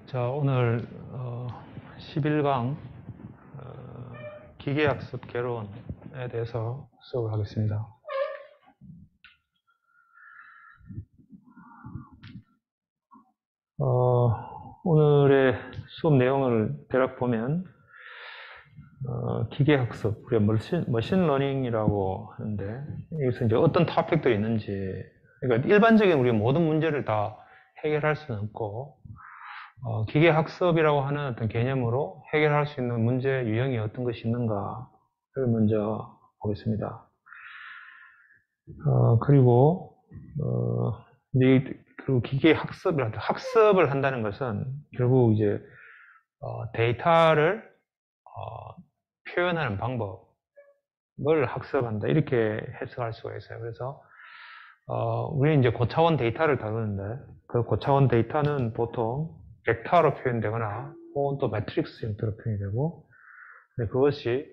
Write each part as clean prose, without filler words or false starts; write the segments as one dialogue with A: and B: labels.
A: 자, 오늘 11강 기계학습 개론에 대해서 수업을 하겠습니다. 오늘의 수업 내용을 대략 보면 기계학습, 우리가 머신러닝이라고 하는데, 여기서 이제 어떤 토픽들이 있는지, 그러니까 일반적인 우리 모든 문제를 다 해결할 수는 없고, 기계학습이라고 하는 어떤 개념으로 해결할 수 있는 문제 유형이 어떤 것이 있는가를 먼저 보겠습니다. 그리고 학습을 한다는 것은 결국 이제 데이터를 표현하는 방법을 학습한다, 이렇게 해석할 수가 있어요. 그래서 우리는 이제 고차원 데이터를 다루는데, 그 고차원 데이터는 보통 벡터로 표현되거나 혹은 또 매트릭스 형태로 표현이 되고, 그것이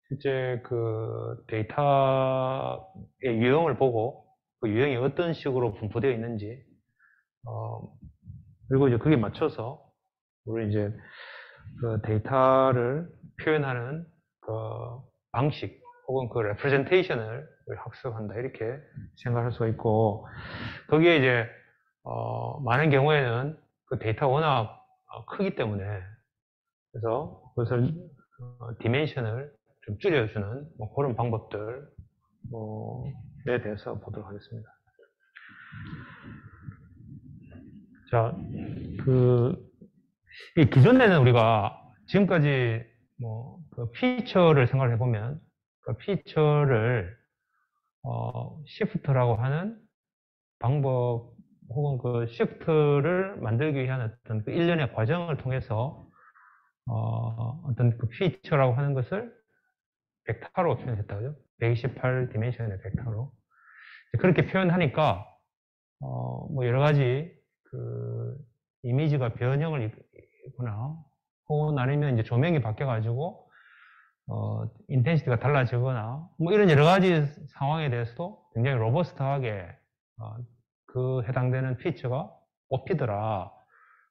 A: 실제 그 데이터의 유형을 보고 그 유형이 어떤 식으로 분포되어 있는지, 그리고 이제 그게 맞춰서 우리 이제 그 데이터를 표현하는 그 방식 혹은 그 레프레젠테이션을 학습한다, 이렇게 생각할 수가 있고, 거기에 이제 많은 경우에는 그 데이터가 워낙 크기 때문에, 그래서 그것을 디멘션을 좀 줄여주는 그런 방법들에 대해서 보도록 하겠습니다. 자, 이 기존에는 우리가 지금까지 그 피처를 생각을 해보면, 그 피처를 시프트라고 하는 방법 혹은 그 시프트를 만들기 위한 어떤 그 일련의 과정을 통해서 어떤 그 피처라고 하는 것을 벡터로 표현했다, 그죠? 128 디멘션의 벡터로. 그렇게 표현하니까, 여러 가지 그 이미지가 변형을 입거나, 혹은 아니면 이제 조명이 바뀌어가지고, 인텐시티가 달라지거나, 이런 여러 가지 상황에 대해서도 굉장히 로버스트하게, 그 해당되는 피처가 뽑히더라.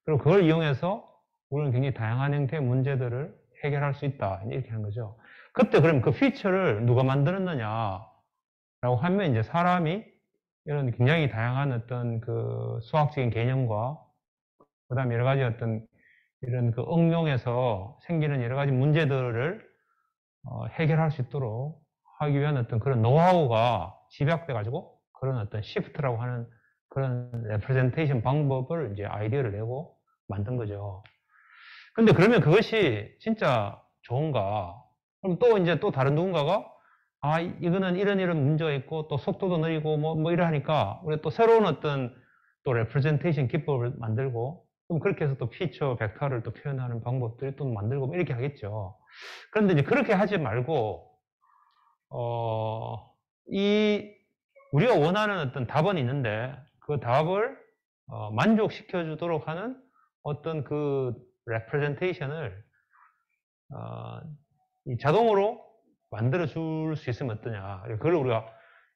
A: 그리고 그걸 이용해서 우리는 굉장히 다양한 형태의 문제들을 해결할 수 있다, 이렇게 하는 거죠. 그때 그럼 그 피처를 누가 만들었느냐 라고 하면, 이제 사람이 이런 굉장히 다양한 어떤 그 수학적인 개념과 그 다음에 여러 가지 어떤 이런 그 응용에서 생기는 여러 가지 문제들을 해결할 수 있도록 하기 위한 어떤 그런 노하우가 집약돼 가지고 그런 어떤 시프트라고 하는 그런 레프레젠테이션 방법을 이제 아이디어를 내고 만든 거죠. 근데 그러면 그것이 진짜 좋은가? 그럼 또 이제 또 다른 누군가가 이거는 이런 문제가 있고 또 속도도 느리고 이러 하니까 우리 또 새로운 어떤 또 레프레젠테이션 기법을 만들고, 그럼 그렇게 해서 또 피처 벡터를 또 표현하는 방법들을 또 만들고 이렇게 하겠죠. 그런데 이제 그렇게 하지 말고 우리가 원하는 어떤 답은 있는데, 그 답을 만족시켜 주도록 하는 어떤 그 레프레젠테이션을 자동으로 만들어 줄 수 있으면 어떠냐. 그걸 우리가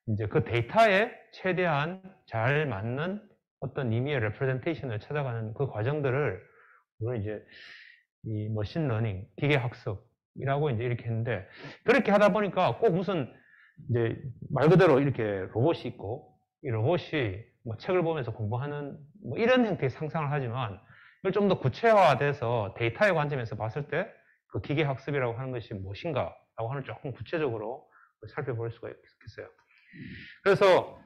A: 이제 그 데이터에 최대한 잘 맞는 어떤 의미의 레프레젠테이션을 찾아가는 그 과정들을 우리가 이제 이 머신러닝, 기계학습이라고 이제 이렇게 했는데, 그렇게 하다 보니까 꼭 무슨 이제 말 그대로 이렇게 로봇이 있고, 이 로봇이 책을 보면서 공부하는 이런 형태의 상상을 하지만, 이걸 좀 더 구체화돼서 데이터의 관점에서 봤을 때 그 기계학습이라고 하는 것이 무엇인가라고 하는 조금 구체적으로 살펴볼 수가 있겠어요. 그래서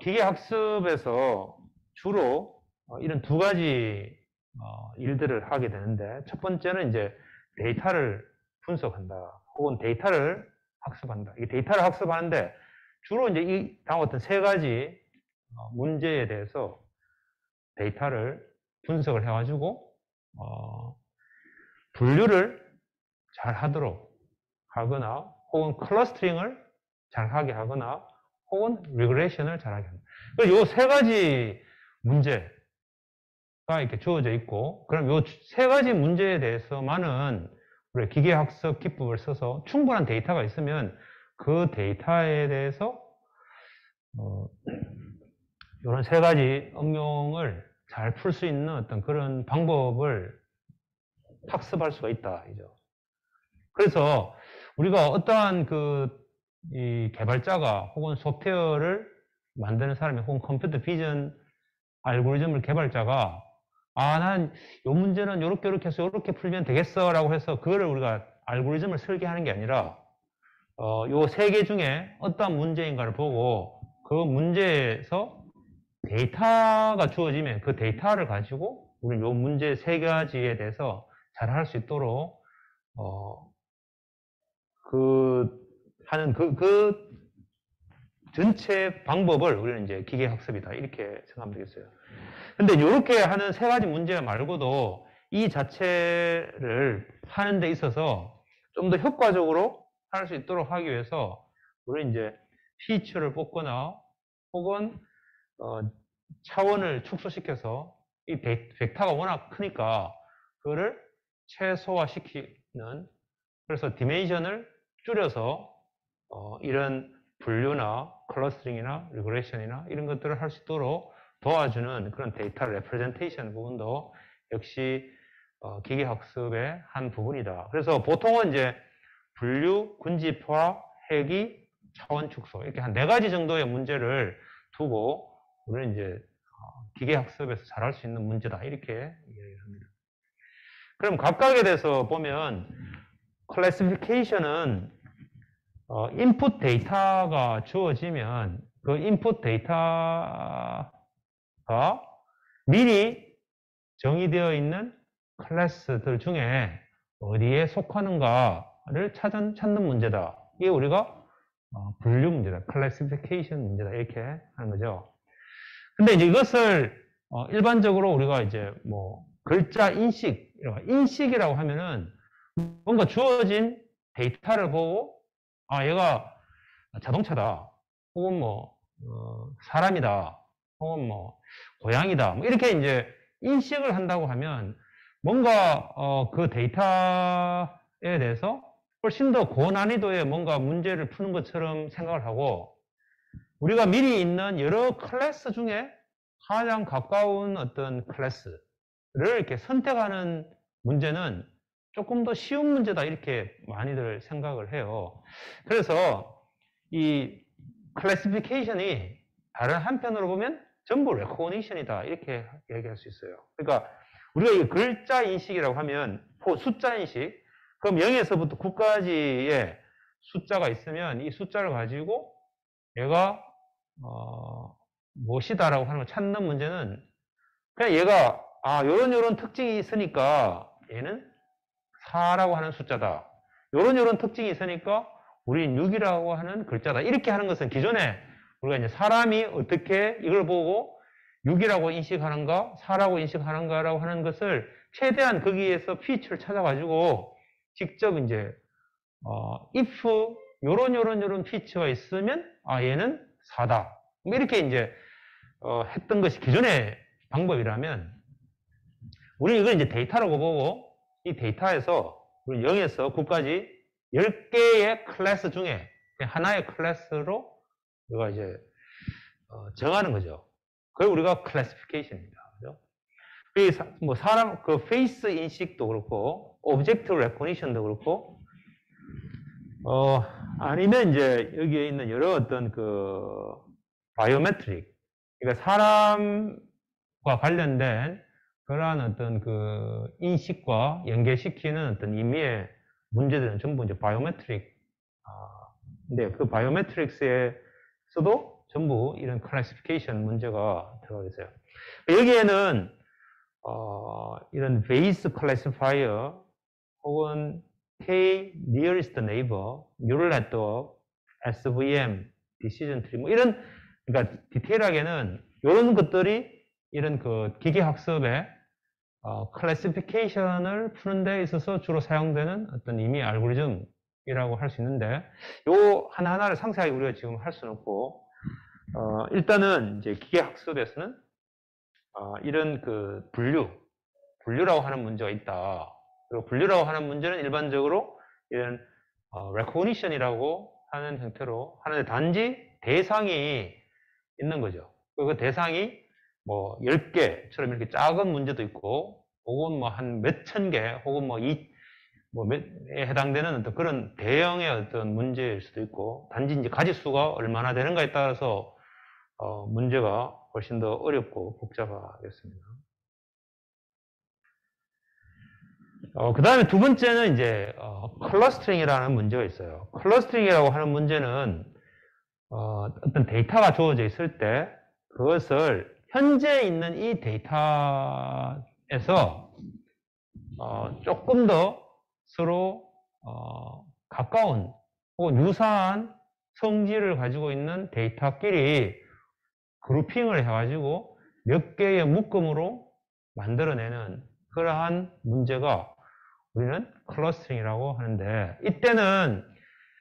A: 기계학습에서 주로 이런 두 가지 일들을 하게 되는데, 첫 번째는 이제 데이터를 분석한다, 혹은 데이터를 학습한다. 이 데이터를 학습하는데 주로 이제 이 다음 어떤 세 가지 문제에 대해서 데이터를 분석을 해가지고 분류를 잘 하도록 하거나, 혹은 클러스터링을 잘 하게 하거나, 혹은 리그레이션을 잘 하게 합니다. 그래서 이 세 가지 문제가 이렇게 주어져 있고, 그럼 이 세 가지 문제에 대해서만은 우리 기계학습 기법을 써서 충분한 데이터가 있으면 그 데이터에 대해서 이런 세 가지 응용을 잘 풀 수 있는 어떤 그런 방법을 학습할 수가 있다. 이죠. 그래서 우리가 어떠한 이 개발자가 혹은 소프트웨어를 만드는 사람이 혹은 컴퓨터 비전 알고리즘을 개발자가 난 요 문제는 요렇게 해서 요렇게 풀면 되겠어 라고 해서 그거를 우리가 알고리즘을 설계하는 게 아니라 요 세 개 중에 어떤 문제인가를 보고 그 문제에서 데이터가 주어지면 그 데이터를 가지고 우리는 요 문제 세 가지에 대해서 잘 할 수 있도록 하는 전체 방법을 우리는 이제 기계학습이다. 이렇게 생각하면 되겠어요. 근데 이렇게 하는 세 가지 문제 말고도 이 자체를 하는 데 있어서 좀 더 효과적으로 할 수 있도록 하기 위해서 우리는 이제 피처를 뽑거나 혹은 차원을 축소시켜서 이 벡터가 워낙 크니까 그거를 최소화시키는, 그래서 디멘션을 줄여서 이런 분류나 클러스터링이나 리그레션이나 이런 것들을 할 수 있도록 도와주는 그런 데이터 레프레젠테이션 부분도 역시 기계학습의 한 부분이다. 그래서 보통은 이제 분류, 군집화, 회귀, 차원 축소 이렇게 한 4가지 정도의 문제를 두고 우리는 이제 기계학습에서 잘할 수 있는 문제다 이렇게 이야기를 합니다. 그럼 각각에 대해서 보면 클래시피케이션은 인풋 데이터가 주어지면 그 인풋 데이터가 미리 정의되어 있는 클래스들 중에 어디에 속하는가를 찾는 문제다. 이게 우리가 분류 문제다. 클래시피케이션 문제다. 이렇게 하는 거죠. 근데 이제 이것을 일반적으로 우리가 이제 뭐 글자 인식이라고 하면은 뭔가 주어진 데이터를 보고 얘가 자동차다. 혹은 뭐 사람이다. 혹은 뭐 고양이다. 뭐 이렇게 이제 인식을 한다고 하면 뭔가 그 데이터에 대해서 훨씬 더 고난이도의 뭔가 문제를 푸는 것처럼 생각을 하고 우리가 미리 있는 여러 클래스 중에 가장 가까운 어떤 클래스를 이렇게 선택하는 문제는 조금 더 쉬운 문제다 이렇게 많이들 생각을 해요. 그래서 이 클래시피케이션이 다른 한편으로 보면 전부 레코니션이다 이렇게 얘기할 수 있어요. 그러니까 우리가 이 글자 인식이라고 하면 숫자 인식, 그럼 0에서부터 9까지의 숫자가 있으면 이 숫자를 가지고 얘가 무엇이다라고 하는 걸 찾는 문제는 그냥 얘가 요런 특징이 있으니까 얘는 4라고 하는 숫자다. 요런 특징이 있으니까 우리는 6이라고 하는 글자다. 이렇게 하는 것은 기존에 우리가 이제 사람이 어떻게 이걸 보고 6이라고 인식하는가, 4라고 인식하는가라고 하는 것을 최대한 거기에서 피처를 찾아가지고 직접 이제 if 요런 피처가 있으면 얘는 4다. 뭐 이렇게 이제 했던 것이 기존의 방법이라면 우리는 이걸 이제 데이터라고 보고 이 데이터에서 우리 0에서 9까지 10개의 클래스 중에 하나의 클래스로 우리가 이제 정하는 거죠. 그걸 우리가 클래시피케이션입니다. 그죠? 뭐 사람 그 페이스 인식도 그렇고 오브젝트 레코니션도 그렇고 아니면 이제 여기에 있는 여러 어떤 그 바이오메트릭, 그러니까 사람과 관련된 그러한 어떤 그 인식과 연계시키는 어떤 의미의 문제들은 전부 이제 바이오메트릭, 근데 그 바이오메트릭스에서도 전부 이런 클래시피케이션 문제가 들어가 있어요. 여기에는 이런 베이스 클래시파이어 혹은 K nearest neighbor, neural network, SVM, decision tree 뭐 이런, 그러니까 디테일하게는 이런 것들이 이런 그 기계 학습의 클래시피케이션을 푸는 데 있어서 주로 사용되는 어떤 임의 알고리즘이라고 할 수 있는데 요 하나하나를 상세하게 우리가 지금 할 수는 없고 일단은 이제 기계 학습에서는 이런 그 분류라고 하는 문제가 있다. 그리고 분류라고 하는 문제는 일반적으로 이런 recognition이라고 하는 형태로 하는데 단지 대상이 있는 거죠. 그 대상이 뭐 10개처럼 이렇게 작은 문제도 있고 혹은 뭐 한 몇천 개, 혹은 뭐에 해당되는 어떤 그런 대형의 어떤 문제일 수도 있고, 단지 이제 가지수가 얼마나 되는가에 따라서 문제가 훨씬 더 어렵고 복잡하겠습니다. 그 다음에 두 번째는 이제 클러스터링이라는 문제가 있어요. 클러스터링이라고 하는 문제는 어떤 데이터가 주어져 있을 때 그것을 현재 있는 이 데이터에서 조금 더 서로 가까운 혹은 유사한 성질을 가지고 있는 데이터끼리 그룹핑을 해가지고 몇 개의 묶음으로 만들어내는 그러한 문제가 우리는 클러스터링이라고 하는데, 이때는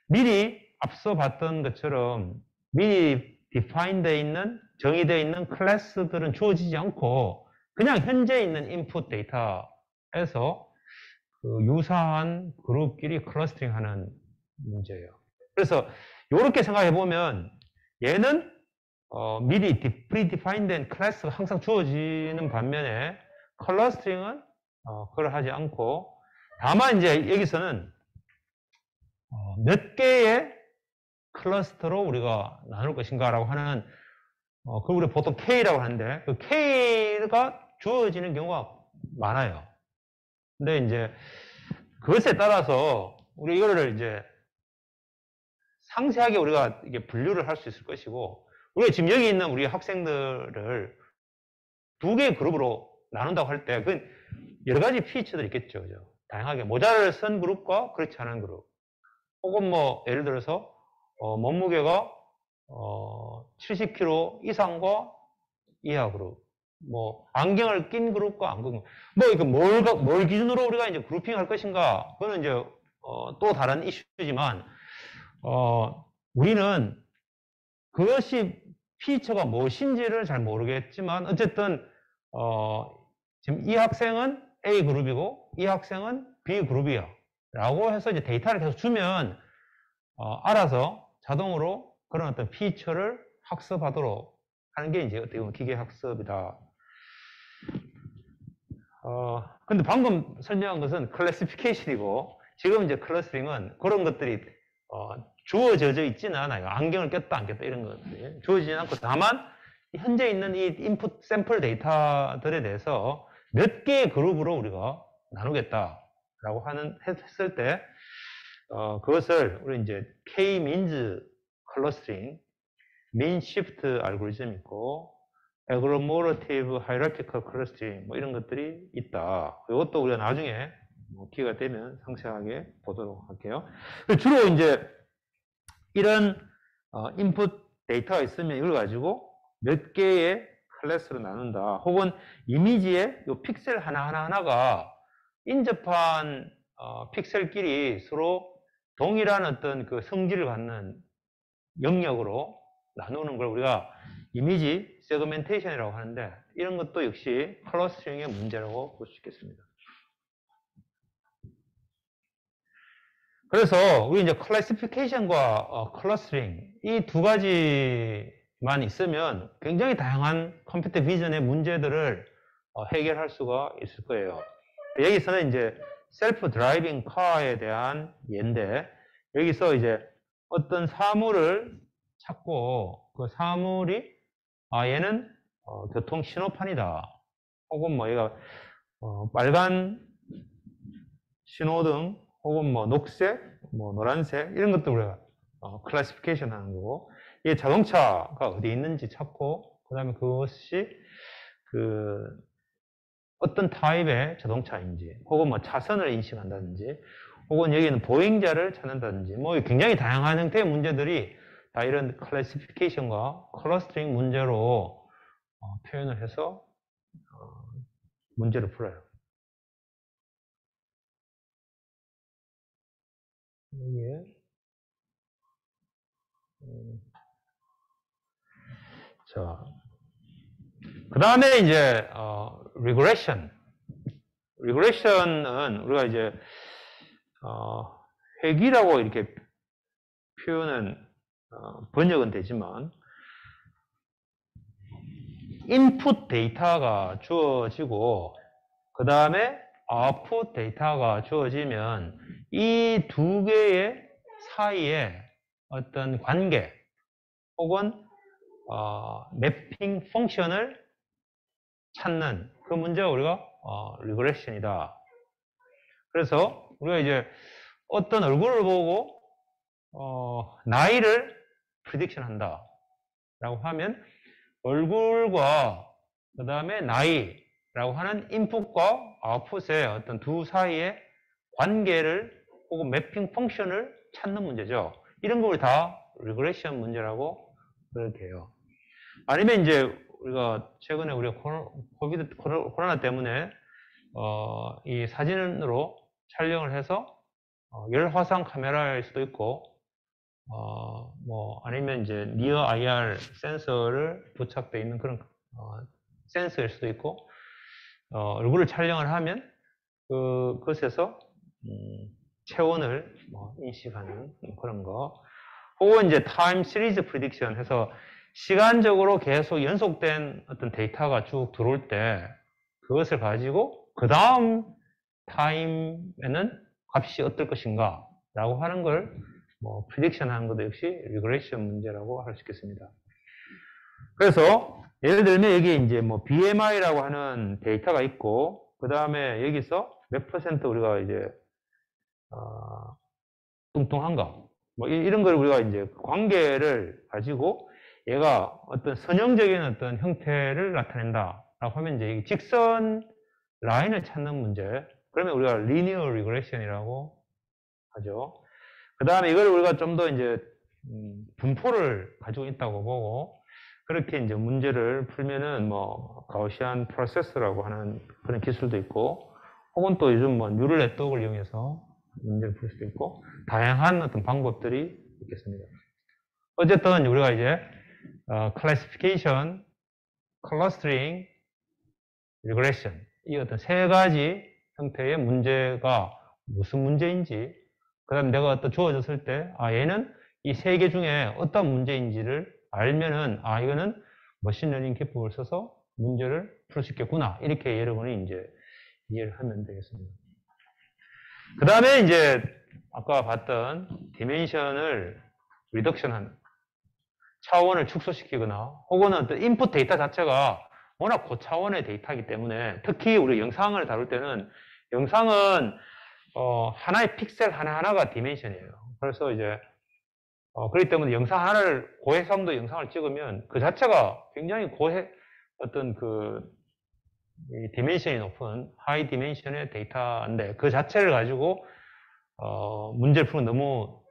A: 미리 앞서 봤던 것처럼 미리 디파인되어 있는, 정의되어 있는 클래스들은 주어지지 않고 그냥 현재 있는 인풋 데이터에서 그 유사한 그룹끼리 클러스터링 하는 문제예요. 그래서 이렇게 생각해 보면 얘는 미리 프리디파인된 클래스가 항상 주어지는 반면에 클러스터링은 그걸 하지 않고, 다만 이제 여기서는 몇 개의 클러스터로 우리가 나눌 것인가라고 하는 그걸 우리 보통 K라고 하는데, 그 K가 주어지는 경우가 많아요. 근데 이제 그것에 따라서 우리 이거를 이제 상세하게 우리가 이게 분류를 할 수 있을 것이고, 우리가 지금 여기 있는 우리 학생들을 두 개의 그룹으로 나눈다고 할 때, 그 여러 가지 피처들이 있겠죠. 그죠? 다양하게 모자를 쓴 그룹과 그렇지 않은 그룹. 혹은 뭐, 예를 들어서, 몸무게가, 70kg 이상과 이하 그룹. 뭐, 안경을 낀 그룹과 안 낀 그룹. 뭐, 이거 뭘 기준으로 우리가 이제 그룹핑 할 것인가? 그거는 이제, 또 다른 이슈지만, 우리는 그것이 피처가 무엇인지를 잘 모르겠지만, 어쨌든, 지금 이 학생은 A 그룹이고, 이 학생은 B 그룹이야. 라고 해서 이제 데이터를 계속 주면, 알아서 자동으로 그런 어떤 피처를 학습하도록 하는 게 이제 어떻게 보면 기계 학습이다. 근데 방금 설명한 것은 클래시피케이션이고, 지금 이제 클러스터링은 그런 것들이, 주어져 있지는 않아요. 안경을 꼈다, 안 꼈다, 이런 것들이. 주어지지 않고, 다만, 현재 있는 이 인풋 샘플 데이터들에 대해서 몇 개의 그룹으로 우리가 나누겠다라고 했을 때, 그것을 우리 이제 K-means 클러스터링, mean shift 알고리즘 있고, agglomerative hierarchical clustering 뭐 이런 것들이 있다. 이것도 우리가 나중에 기회가 되면 상세하게 보도록 할게요. 주로 이제 이런 인풋 데이터가 있으면 이걸 가지고 몇 개의 클래스로 나눈다. 혹은 이미지의 이 픽셀 하나하나가 인접한 픽셀끼리 서로 동일한 어떤 그 성질을 갖는 영역으로 나누는 걸 우리가 이미지 세그멘테이션이라고 하는데, 이런 것도 역시 클러스터링의 문제라고 볼 수 있겠습니다. 그래서 우리 이제 클래시피케이션과 클러스터링 이 두 가지만 있으면 굉장히 다양한 컴퓨터 비전의 문제들을 해결할 수가 있을 거예요. 여기서는 이제 셀프 드라이빙 카에 대한 예인데, 여기서 이제 어떤 사물을 찾고 그 사물이 얘는 교통 신호판이다. 혹은 뭐 얘가 빨간 신호등, 혹은 뭐 녹색, 뭐 노란색 이런 것도 우리가 클래시피케이션 하는 거고, 이 자동차가 어디 있는지 찾고, 그 다음에 그것이 그 어떤 타입의 자동차인지, 혹은 뭐 차선을 인식한다든지, 혹은 여기는 보행자를 찾는다든지, 뭐 굉장히 다양한 형태의 문제들이 다 이런 클래시피케이션과 클러스터링 문제로 표현을 해서 문제를 풀어요. 여기에 자, 그 다음에 이제 리그레션. 리그레션은 우리가 이제 회귀라고 이렇게 표현은 번역은 되지만, 인풋 데이터가 주어지고 그 다음에 output 데이터가 주어지면 이 두 개의 사이에 어떤 관계 혹은 매핑 펑션을 찾는 그 문제가 우리가 리그레션이다. 그래서 우리가 이제 어떤 얼굴을 보고 나이를 프리딕션 한다 라고 하면 얼굴과 그 다음에 나이라고 하는 인풋과 아웃풋의 어떤 두 사이의 관계를 혹은 매핑 펑션을 찾는 문제죠. 이런 걸 다 리그레션 문제라고 그렇게 해요. 아니면 이제 우리가 최근에 우리가 코로나 때문에 이 사진으로 촬영을 해서 열화상 카메라일 수도 있고 뭐 아니면 이제 니어 IR 센서를 부착되어 있는 그런 센서일 수도 있고 얼굴을 촬영을 하면 그것에서 체온을 인식하는 그런 거 혹은 이제 타임 시리즈 프리딕션 해서 시간적으로 계속 연속된 어떤 데이터가 쭉 들어올 때 그것을 가지고 그 다음 타임에는 값이 어떨 것인가 라고 하는 걸 프리딕션 하는 것도 역시 리그레션 문제라고 할 수 있겠습니다. 그래서 예를 들면 여기 이제 BMI라고 하는 데이터가 있고 그 다음에 여기서 몇 퍼센트 우리가 이제 뚱뚱한가 이런 걸 우리가 이제 관계를 가지고 얘가 어떤 선형적인 어떤 형태를 나타낸다라고 하면 이제 이 직선 라인을 찾는 문제. 그러면 우리가 리니어 리그레션이라고 하죠. 그 다음에 이걸 우리가 좀 더 이제 분포를 가지고 있다고 보고 그렇게 이제 문제를 풀면은 가우시안 프로세스라고 하는 그런 기술도 있고 혹은 또 요즘 뉴럴 네트워크를 이용해서 문제를 풀 수도 있고 다양한 어떤 방법들이 있겠습니다. 어쨌든 우리가 이제 클래시피케이션, 클러스터링, 리그레션 이 어떤 세 가지 형태의 문제가 무슨 문제인지 그 다음에 내가 어떤 주어졌을 때 얘는 이 세 개 중에 어떤 문제인지를 알면은 이거는 머신러닝 기법을 써서 문제를 풀 수 있겠구나 이렇게 여러분이 이제 이해를 하면 되겠습니다. 그 다음에 이제 아까 봤던 디멘션을 리덕션하는 차원을 축소시키거나 혹은 어떤 인풋 데이터 자체가 워낙 고차원의 데이터이기 때문에 특히 우리 영상을 다룰 때는 영상은 하나의 픽셀 하나하나가 디멘션이에요. 그래서 이제 그렇기 때문에 영상 하나를 고해상도 영상을 찍으면 그 자체가 굉장히 어떤 디멘션이 높은 하이 디멘션의 데이터인데 그 자체를 가지고 문제를 풀면 너무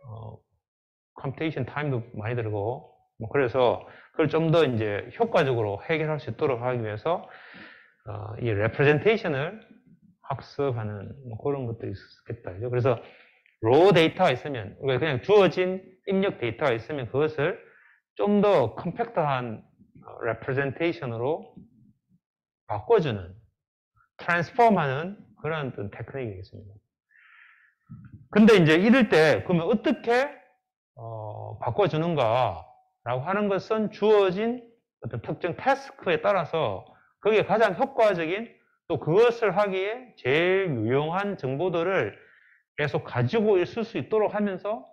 A: 컴퓨테이션 타임도 많이 들고 그래서 그걸 좀 더 이제 효과적으로 해결할 수 있도록 하기 위해서 이 레프레젠테이션을 학습하는 그런 것들이 있었겠다. 그래서 로 데이터가 있으면 그냥 주어진 입력 데이터가 있으면 그것을 좀 더 컴팩트한 레프레젠테이션으로 바꿔주는 트랜스폼하는 그런 어떤 테크닉이겠습니다. 근데 이제 이럴 때 그러면 어떻게 바꿔주는가 라고 하는 것은 주어진 어떤 특정 태스크에 따라서 그게 가장 효과적인 또 그것을 하기에 제일 유용한 정보들을 계속 가지고 있을 수 있도록 하면서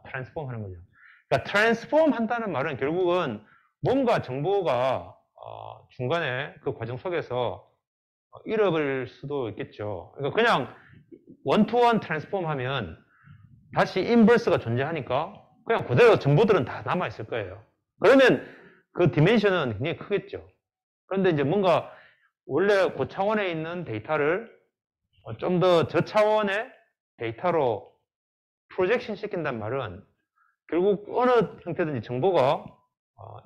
A: 트랜스폼 하는 거죠. 그러니까 트랜스폼 한다는 말은 결국은 뭔가 정보가 중간에 그 과정 속에서 잃어버릴 수도 있겠죠. 그러니까 그냥 원투원 트랜스폼 하면 다시 인버스가 존재하니까 그냥 그대로 정보들은 다 남아있을 거예요. 그러면 그 디멘션은 굉장히 크겠죠. 그런데 이제 뭔가 원래 고차원에 있는 데이터를 좀 더 저차원의 데이터로 프로젝션 시킨단 말은 결국 어느 형태든지 정보가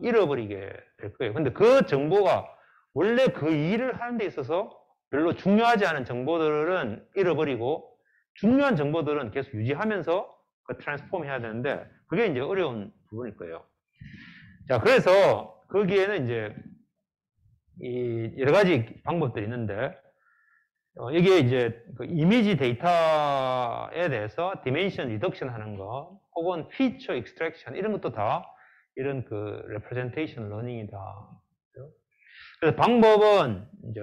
A: 잃어버리게 될 거예요. 근데 그 정보가 원래 그 일을 하는 데 있어서 별로 중요하지 않은 정보들은 잃어버리고 중요한 정보들은 계속 유지하면서 그 트랜스폼 해야 되는데 그게 이제 어려운 부분일 거예요. 자, 그래서 거기에는 이제 이 여러 가지 방법들이 있는데 여기에 이제 그 이미지 데이터에 대해서 디멘션 리덕션 하는 거 혹은 피처 익스트랙션 이런 것도 다 이런 그 레프레젠테이션 러닝이다. 그래서 방법은 이제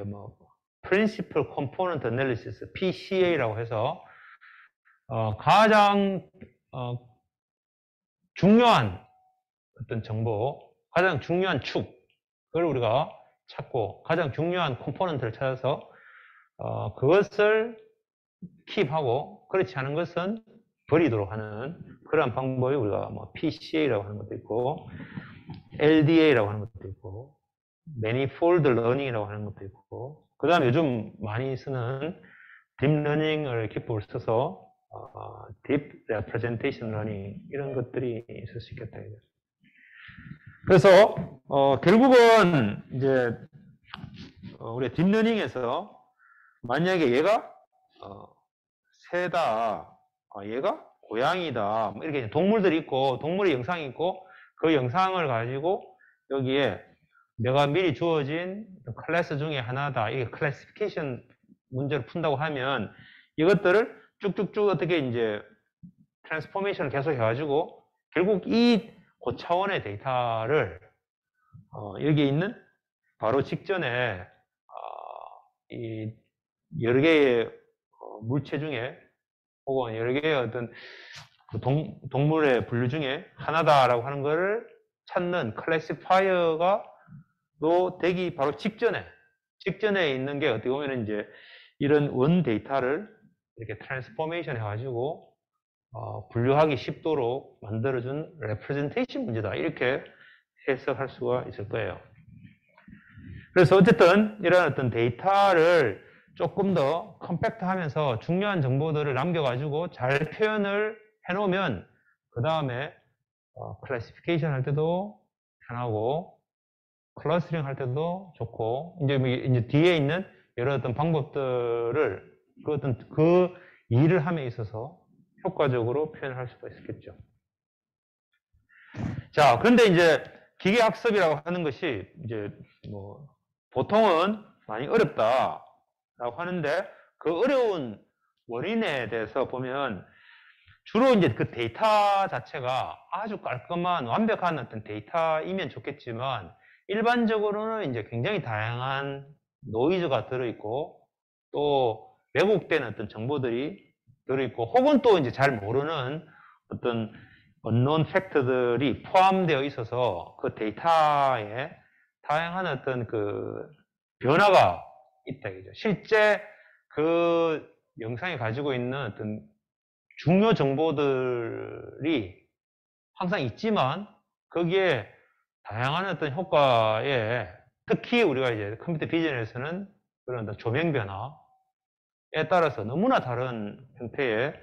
A: Principal Component Analysis, PCA라고 해서 가장 중요한 어떤 정보, 가장 중요한 축, 그걸 우리가 찾고 가장 중요한 컴포넌트를 찾아서 그것을 킵하고 그렇지 않은 것은 버리도록 하는 그러한 방법이 우리가 뭐 PCA라고 하는 것도 있고 LDA라고 하는 것도 있고 Manifold Learning이라고 하는 것도 있고 그 다음에 요즘 많이 쓰는 딥러닝을 기법을 써서 Deep Representation Learning 이런 것들이 있을 수 있겠다. 그래서 결국은 이제 우리 딥러닝에서 만약에 얘가 새다, 얘가 고양이다, 뭐 이렇게 동물들이 있고 동물의 영상이 있고 그 영상을 가지고 여기에 내가 미리 주어진 클래스 중에 하나다. 이게 클래시피케이션 문제를 푼다고 하면 이것들을 쭉쭉쭉 어떻게 이제 트랜스포메이션을 계속 해가지고 결국 이 고차원의 데이터를 여기 있는 바로 직전에 이 여러 개의 물체 중에 혹은 여러 개의 어떤 그 동물의 분류 중에 하나다라고 하는 것을 찾는 클래시파이어가 또 되기 바로 직전에 있는 게 어떻게 보면 이제 이런 원 데이터를 이렇게 트랜스포메이션 해가지고 분류하기 쉽도록 만들어준 레프레젠테이션 문제다. 이렇게 해석할 수가 있을 거예요. 그래서 어쨌든 이런 어떤 데이터를 조금 더 컴팩트 하면서 중요한 정보들을 남겨가지고 잘 표현을 해놓으면 그 다음에 클래시피케이션 할 때도 편하고 클러스터링 할 때도 좋고 이제 뒤에 있는 여러 어떤 방법들을 그 일을 함에 있어서 효과적으로 표현을 할 수가 있겠죠. 자, 그런데 이제 기계학습이라고 하는 것이 이제 뭐 보통은 많이 어렵다라고 하는데 그 어려운 원인에 대해서 보면 주로 이제 그 데이터 자체가 아주 깔끔한 완벽한 어떤 데이터이면 좋겠지만 일반적으로는 이제 굉장히 다양한 노이즈가 들어있고 또 왜곡된 어떤 정보들이 들어있고 혹은 또 이제 잘 모르는 어떤 unknown 팩트들이 포함되어 있어서 그 데이터에 다양한 어떤 그 변화가 있다 이죠. 실제 그 영상이 가지고 있는 어떤 중요 정보들이 항상 있지만 거기에 다양한 어떤 효과에 특히 우리가 이제 컴퓨터 비전에서는 그런 조명 변화에 따라서 너무나 다른 형태의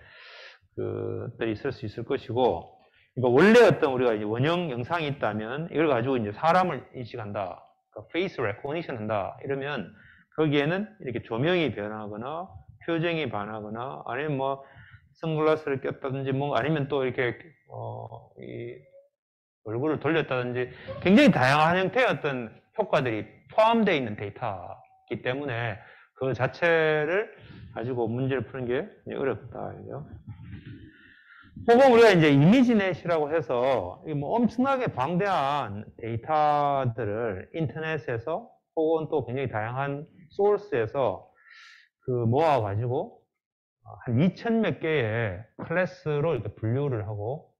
A: 그들이 있을 수 있을 것이고, 그러니까 원래 어떤 우리가 이제 원형 영상이 있다면 이걸 가지고 이제 사람을 인식한다, 그러니까 페이스 레코니션 한다 이러면 거기에는 이렇게 조명이 변하거나 표정이 변하거나 아니면 뭐 선글라스를 꼈다든지 뭐 아니면 또 이렇게 이 얼굴을 돌렸다든지 굉장히 다양한 형태의 어떤 효과들이 포함되어 있는 데이터이기 때문에 그 자체를 가지고 문제를 푸는 게 어렵다. 그죠? 혹은 우리가 이제 이미지넷이라고 해서 뭐 엄청나게 방대한 데이터들을 인터넷에서 혹은 또 굉장히 다양한 소스에서 그 모아가지고 한 2000 몇 개의 클래스로 이렇게 분류를 하고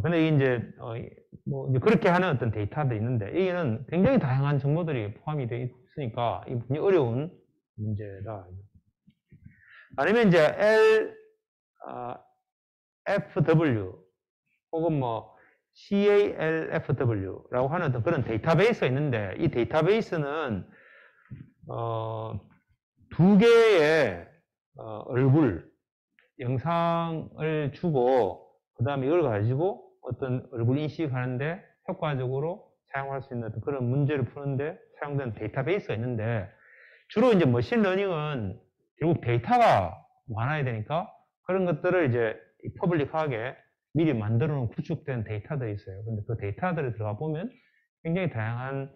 A: 근데 이제 뭐 이제 그렇게 하는 어떤 데이터도 있는데 이게는 굉장히 다양한 정보들이 포함이 되어 있으니까 이 굉장히 어려운 문제다. 아니면 이제 FW 혹은 뭐 CALFW라고 하는 어떤 그런 데이터베이스가 있는데 이 데이터베이스는 두 개의 얼굴 영상을 주고 그 다음에 이걸 가지고 어떤 얼굴 인식하는데 효과적으로 사용할 수 있는 그런 문제를 푸는데 사용되는 데이터베이스가 있는데 주로 이제 머신러닝은 결국 데이터가 많아야 되니까 그런 것들을 이제 퍼블릭하게 미리 만들어 놓은 구축된 데이터들이 있어요. 근데 그 데이터들을 들어가 보면 굉장히 다양한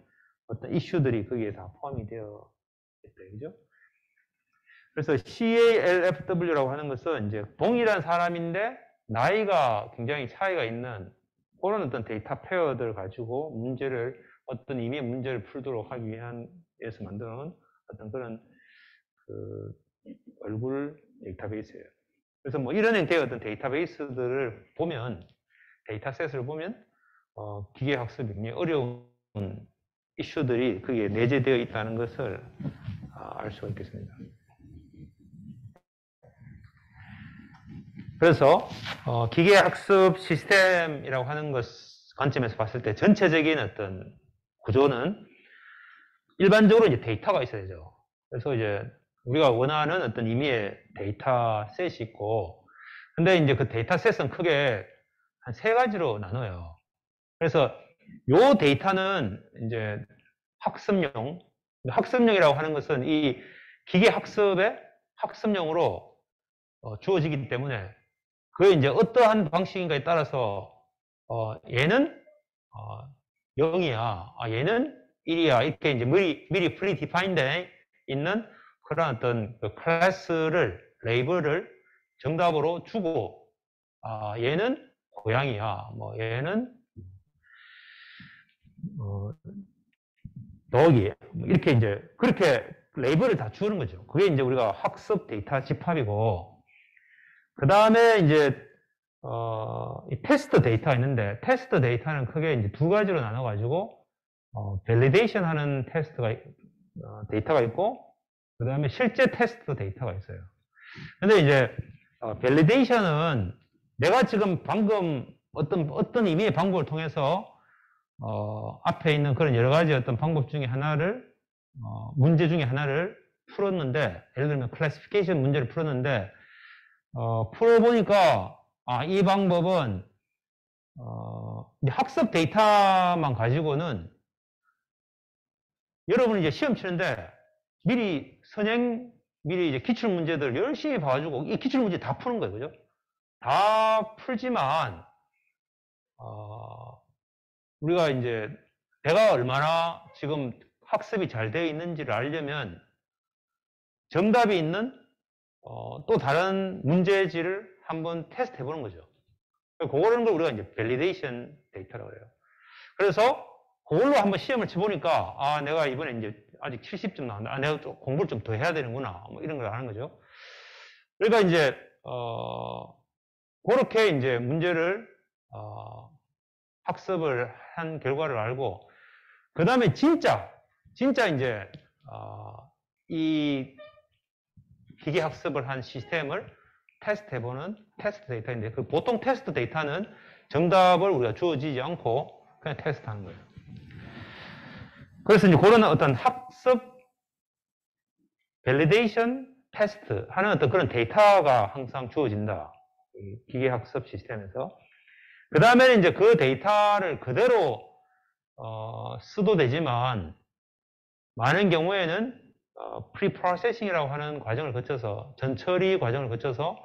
A: 어떤 이슈들이 거기에 다 포함이 되어 있다. 그죠? 그래서 CALFW라고 하는 것은 이제 동일한 사람인데 나이가 굉장히 차이가 있는 그런 어떤 데이터 페어들을 가지고 어떤 의미의 문제를 풀도록 하기 위해서 만들어 놓은 어떤 그런 그 얼굴 데이터베이스예요. 그래서 뭐 이런 형태의 어떤 데이터베이스들을 보면, 데이터셋을 보면 기계학습이 굉장히 어려운 이슈들이 그게 내재되어 있다는 것을 알 수가 있겠습니다. 그래서 기계학습 시스템이라고 하는 것 관점에서 봤을 때 전체적인 어떤 구조는 일반적으로 이제 데이터가 있어야 되죠. 그래서 이제 우리가 원하는 어떤 의미의 데이터셋이 있고, 근데 이제 그 데이터셋은 크게 한 세 가지로 나눠요. 그래서 요 데이터는 이제 학습용이라고 하는 것은 이 기계 학습의 학습용으로 주어지기 때문에 그게 이제 어떠한 방식인가에 따라서 얘는 0이야, 얘는 1이야, 이렇게 이제 미리 프리디파인돼 있는 그런 어떤 그 클래스를, 레이블을 정답으로 주고, 얘는 고양이야, 뭐 얘는 더하기, 이렇게 이제 그렇게 레이블을 다 주는 거죠. 그게 이제 우리가 학습 데이터 집합이고, 그 다음에 이제 이 테스트 데이터가 있는데, 테스트 데이터는 크게 이제 두 가지로 나눠가지고 밸리데이션 하는 데이터가 있고, 그 다음에 실제 테스트 데이터가 있어요. 근데 이제 밸리데이션은 내가 지금 방금 어떤 의미의 방법을 통해서 앞에 있는 그런 여러 가지 어떤 방법 중에 하나를, 문제 중에 하나를 풀었는데, 예를 들면 클래시피케이션 문제를 풀었는데, 풀어보니까, 이 방법은, 학습 데이터만 가지고는 여러분이 이제 시험 치는데 미리 이제 기출 문제들 열심히 봐가지고 이 기출 문제 다 푸는 거예요. 그죠? 다 풀지만, 우리가 이제 내가 얼마나 지금 학습이 잘 되어 있는지를 알려면 정답이 있는 또 다른 문제지를 한번 테스트 해보는 거죠. 그거를 우리가 이제 밸리데이션 데이터라고 해요. 그래서 그걸로 한번 시험을 쳐보니까 내가 이번에 이제 아직 70점 나왔는데 내가 좀 공부를 좀 더 해야 되는구나, 뭐 이런 걸 아는 거죠. 그러니까 이제 그렇게 이제 문제를 학습을 한 결과를 알고, 그 다음에 진짜 이제 이 기계 학습을 한 시스템을 테스트해보는 테스트 데이터인데, 그 보통 테스트 데이터는 정답을 우리가 주어지지 않고 그냥 테스트하는 거예요. 그래서 이제 그런 어떤 학습 밸리데이션 테스트 하는 어떤 그런 데이터가 항상 주어진다, 기계 학습 시스템에서. 그 다음에는 이제 그 데이터를 그대로 써도 되지만, 많은 경우에는 프리프로세싱이라고 하는 과정을 거쳐서, 전처리 과정을 거쳐서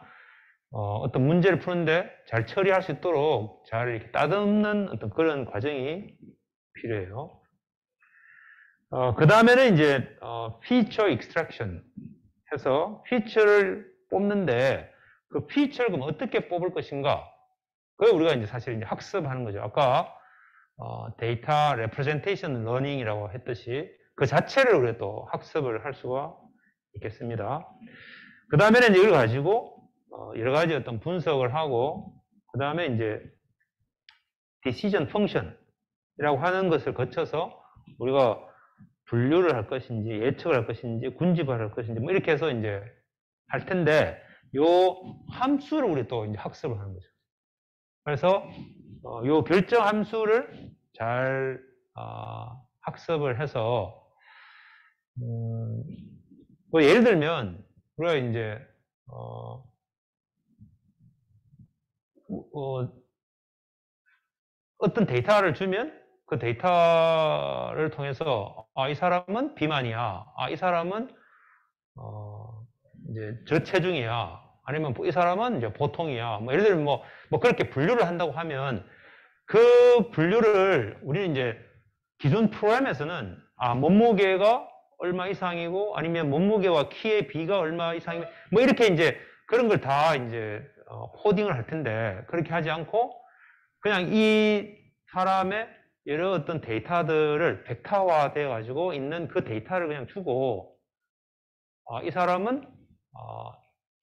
A: 어떤 문제를 푸는데 잘 처리할 수 있도록 잘 이렇게 따듬는 어떤 그런 과정이 필요해요. 그 다음에는 이제 피처 익스트랙션 해서 피처를 뽑는데, 그 피처를 그럼 어떻게 뽑을 것인가, 그걸 우리가 이제 사실 이제 학습하는 거죠. 아까 데이터 레프레젠테이션 러닝이라고 했듯이 그 자체를 우리가 또 학습을 할 수가 있겠습니다. 그 다음에는 이걸 가지고 여러 가지 어떤 분석을 하고, 그 다음에 이제 decision function이라고 하는 것을 거쳐서 우리가 분류를 할 것인지, 예측을 할 것인지, 군집을 할 것인지, 뭐 이렇게 해서 이제 할 텐데, 요 함수를 우리 또 이제 학습을 하는 거죠. 그래서 요 결정 함수를 잘 학습을 해서, 뭐 예를 들면 우리가 이제 어떤 데이터를 주면 그 데이터를 통해서 이 사람은 비만이야, 이 사람은 이제 저체중이야, 아니면 이 사람은 이제 보통이야, 뭐 예를 들면 뭐 그렇게 분류를 한다고 하면, 그 분류를 우리는 이제 기존 프로그램에서는 몸무게가 얼마 이상이고, 아니면 몸무게와 키의 비가 얼마 이상이고, 뭐 이렇게 이제 그런 걸 다 이제 코딩을 할 텐데, 그렇게 하지 않고 그냥 이 사람의 여러 어떤 데이터들을 벡터화 되어 가지고 있는 그 데이터를 그냥 주고, 이 사람은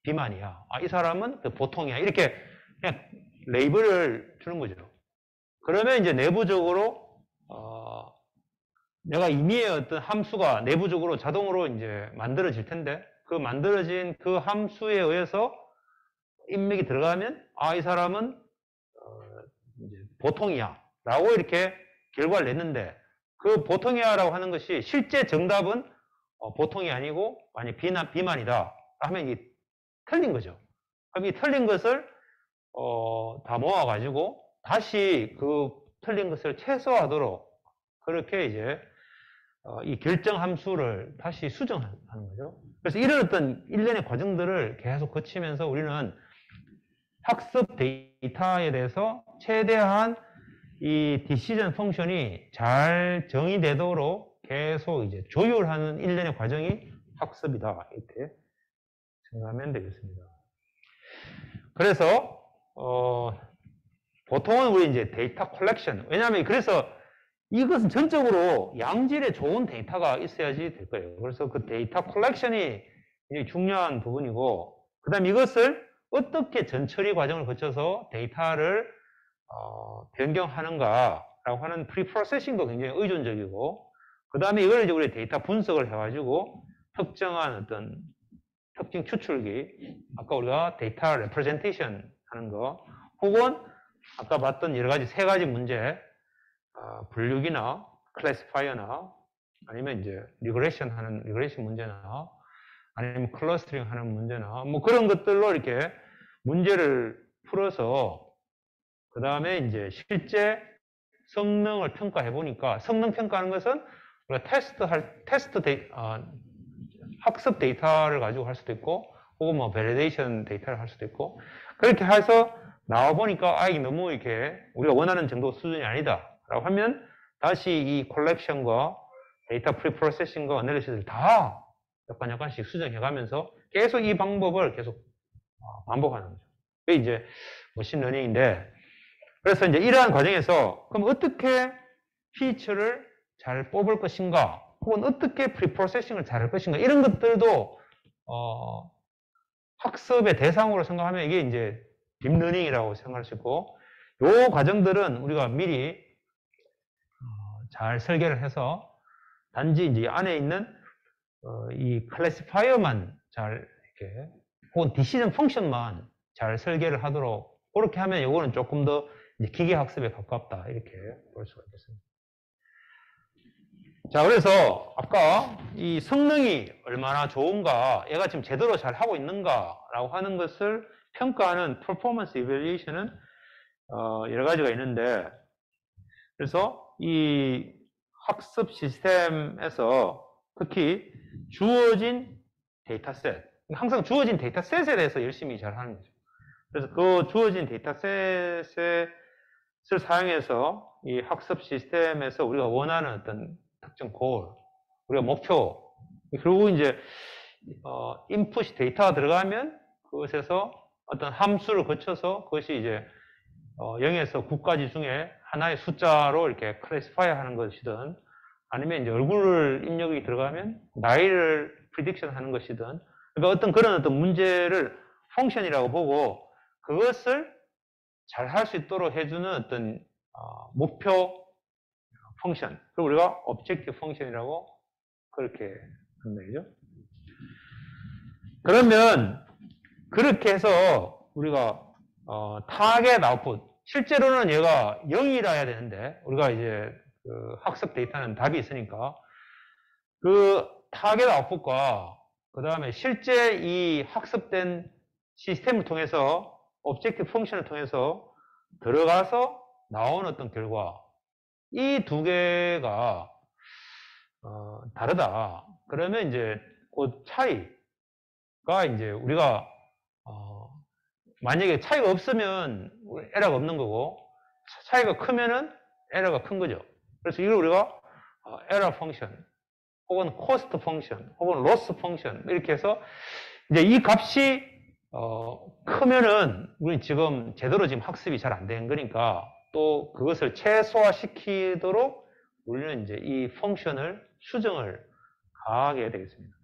A: 비만이야. 이 사람은 보통이야. 이렇게 그냥 레이블을 주는 거죠. 그러면 이제 내부적으로 내가 임의의 어떤 함수가 내부적으로 자동으로 이제 만들어질 텐데 그 만들어진 그 함수에 의해서 인맥이 들어가면 이 사람은 이제 보통이야 라고 이렇게 결과를 냈는데 그 보통이야 라고 하는 것이 실제 정답은 보통이 아니고 만약 비만이다 하면 이 틀린 거죠. 그럼 이 틀린 것을 다 모아가지고 다시 그 틀린 것을 최소화하도록 그렇게 이제 이 결정 함수를 다시 수정하는 거죠. 그래서 이런 어떤 일련의 과정들을 계속 거치면서 우리는 학습 데이터에 대해서 최대한 이 디시전 펑션이 잘 정의되도록 계속 이제 조율하는 일련의 과정이 학습이다. 이렇게 생각하면 되겠습니다. 그래서 보통은 우리 이제 데이터 컬렉션. 왜냐하면 그래서 이것은 전적으로 양질의 좋은 데이터가 있어야지 될 거예요. 그래서 그 데이터 컬렉션이 굉장히 중요한 부분이고, 그 다음에 이것을 어떻게 전처리 과정을 거쳐서 데이터를 변경하는가라고 하는 프리프로세싱도 굉장히 의존적이고, 그 다음에 이걸 이제 우리 데이터 분석을 해가지고 특정한 어떤 특징 추출기, 아까 우리가 데이터 레프레젠테이션 하는 거, 혹은 아까 봤던 여러 가지 세 가지 문제, 분류기나 클래시파이어나 아니면 이제 리그레이션 문제나 아니면 클러스터링 하는 문제나 뭐 그런 것들로 이렇게 문제를 풀어서 그 다음에 이제 실제 성능을 평가해 보니까 성능 평가하는 것은 우리가 학습 데이터를 가지고 할 수도 있고 혹은 뭐 베리데이션 데이터를 할 수도 있고 그렇게 해서 나와 보니까 이게 너무 이렇게 우리가 원하는 정도 수준이 아니다 라고 하면 다시 이 컬렉션과 데이터 프리프로세싱과 어널리시스를 다 약간씩 수정해 가면서 계속 이 방법을 계속 반복하는 거죠. 그게 이제 머신러닝인데, 그래서 이제 이러한 과정에서 그럼 어떻게 피처를 잘 뽑을 것인가 혹은 어떻게 프리프로세싱을 잘 할 것인가 이런 것들도 학습의 대상으로 생각하면 이게 이제 딥러닝이라고 생각할 수 있고, 요 과정들은 우리가 미리 잘 설계를 해서 단지 이제 안에 있는 이 클래시파이어만 잘 이렇게 혹은 디시전 펑션만 잘 설계를 하도록 그렇게 하면 이거는 조금 더 기계 학습에 가깝다 이렇게 볼 수가 있겠습니다. 자, 그래서 아까 이 성능이 얼마나 좋은가, 얘가 지금 제대로 잘 하고 있는가라고 하는 것을 평가하는 퍼포먼스 이밸리에이션은 여러 가지가 있는데, 그래서 이 학습 시스템에서 특히 주어진 데이터셋, 항상 주어진 데이터셋에 대해서 열심히 잘 하는 거죠. 그래서 그 주어진 데이터셋을 사용해서 이 학습 시스템에서 우리가 원하는 어떤 특정 골, 우리가 목표, 그리고 이제 인풋 데이터가 들어가면 그것에서 어떤 함수를 거쳐서 그것이 이제 0에서 9까지 중에 하나의 숫자로 이렇게 클래시파이 하는 것이든 아니면 이제 얼굴 입력이 들어가면 나이를 프리딕션 하는 것이든, 그러니까 어떤 그런 어떤 문제를 펑션이라고 보고 그것을 잘 할 수 있도록 해주는 어떤 목표 펑션, 그리고 우리가 objective 펑션이라고 그렇게 한다, 그죠? 그러면 그렇게 해서 우리가 타겟 아웃풋, 실제로는 얘가 0이라 해야 되는데 우리가 이제 그 학습 데이터는 답이 있으니까 그 타겟 아웃풋과 그 다음에 실제 이 학습된 시스템을 통해서 objective 펑션을 통해서 들어가서 나온 어떤 결과, 이 두 개가 다르다. 그러면 이제 그 차이가 이제 우리가 만약에 차이가 없으면 에러가 없는 거고 차이가 크면은 에러가 큰 거죠. 그래서 이걸 우리가 에러 펑션 혹은 코스트 펑션 혹은 로스 펑션 이렇게 해서 이제 이 값이 크면은 우리 지금 제대로 지금 학습이 잘 안 된 거니까 또 그것을 최소화시키도록 우리는 이제 이 펑션을 수정을 가하게 되겠습니다.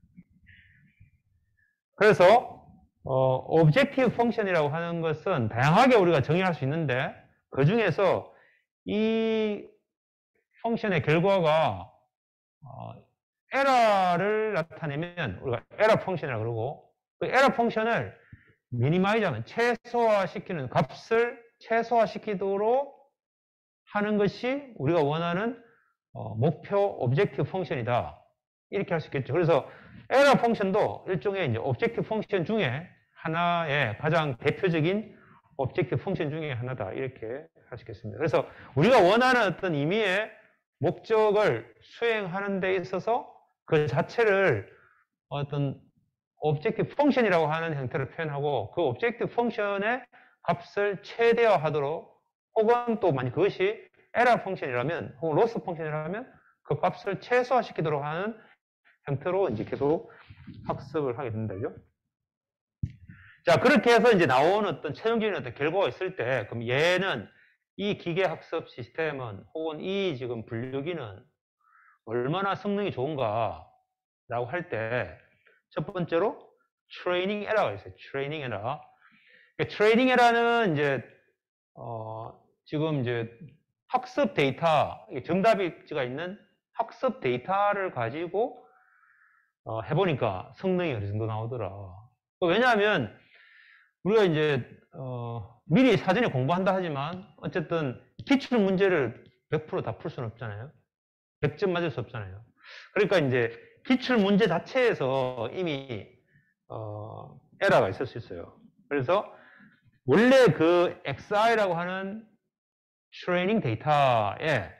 A: 그래서 objective function이라고 하는 것은 다양하게 우리가 정의할 수 있는데 그 중에서 이 펑션의 결과가 에러를 나타내면 우리가 에러 펑션이라고 그러고 그 에러 펑션을 미니마이즈하면 최소화시키는 값을 최소화시키도록 하는 것이 우리가 원하는 목표 오브젝티브 펑션이다. 이렇게 할 수 있겠죠. 그래서 에러 펑션도 일종의 이제 오브젝티브 펑션 중에 하나의 가장 대표적인 오브젝티브 펑션 중에 하나다. 이렇게 할 수 있겠습니다. 그래서 우리가 원하는 어떤 의미의 목적을 수행하는 데 있어서 그 자체를 어떤 오브젝티브 펑션이라고 하는 형태로 표현하고 그 오브젝티브 펑션의 값을 최대화하도록 혹은 또 만약 그것이 에러 펑션이라면 혹은 로스 펑션이라면 그 값을 최소화시키도록 하는 형태로 이제 계속 학습을 하게 된다죠. 자, 그렇게 해서 이제 나온 어떤 최종적인 어떤 결과가 있을 때, 그럼 얘는 이 기계 학습 시스템은 혹은 이 지금 분류기는 얼마나 성능이 좋은가라고 할 때, 첫 번째로 트레이닝 에러가 있어요. 트레이닝 에러. 트레이닝 에러는 이제 지금 이제 학습 데이터, 정답이가 있는 학습 데이터를 가지고 해보니까 성능이 어느 정도 나오더라. 왜냐하면 우리가 이제 미리 사전에 공부한다 하지만 어쨌든 기출 문제를 100% 다 풀 수는 없잖아요. 100점 맞을 수 없잖아요. 그러니까 이제 기출 문제 자체에서 이미 에러가 있을 수 있어요. 그래서 원래 그 XI라고 하는 트레이닝 데이터에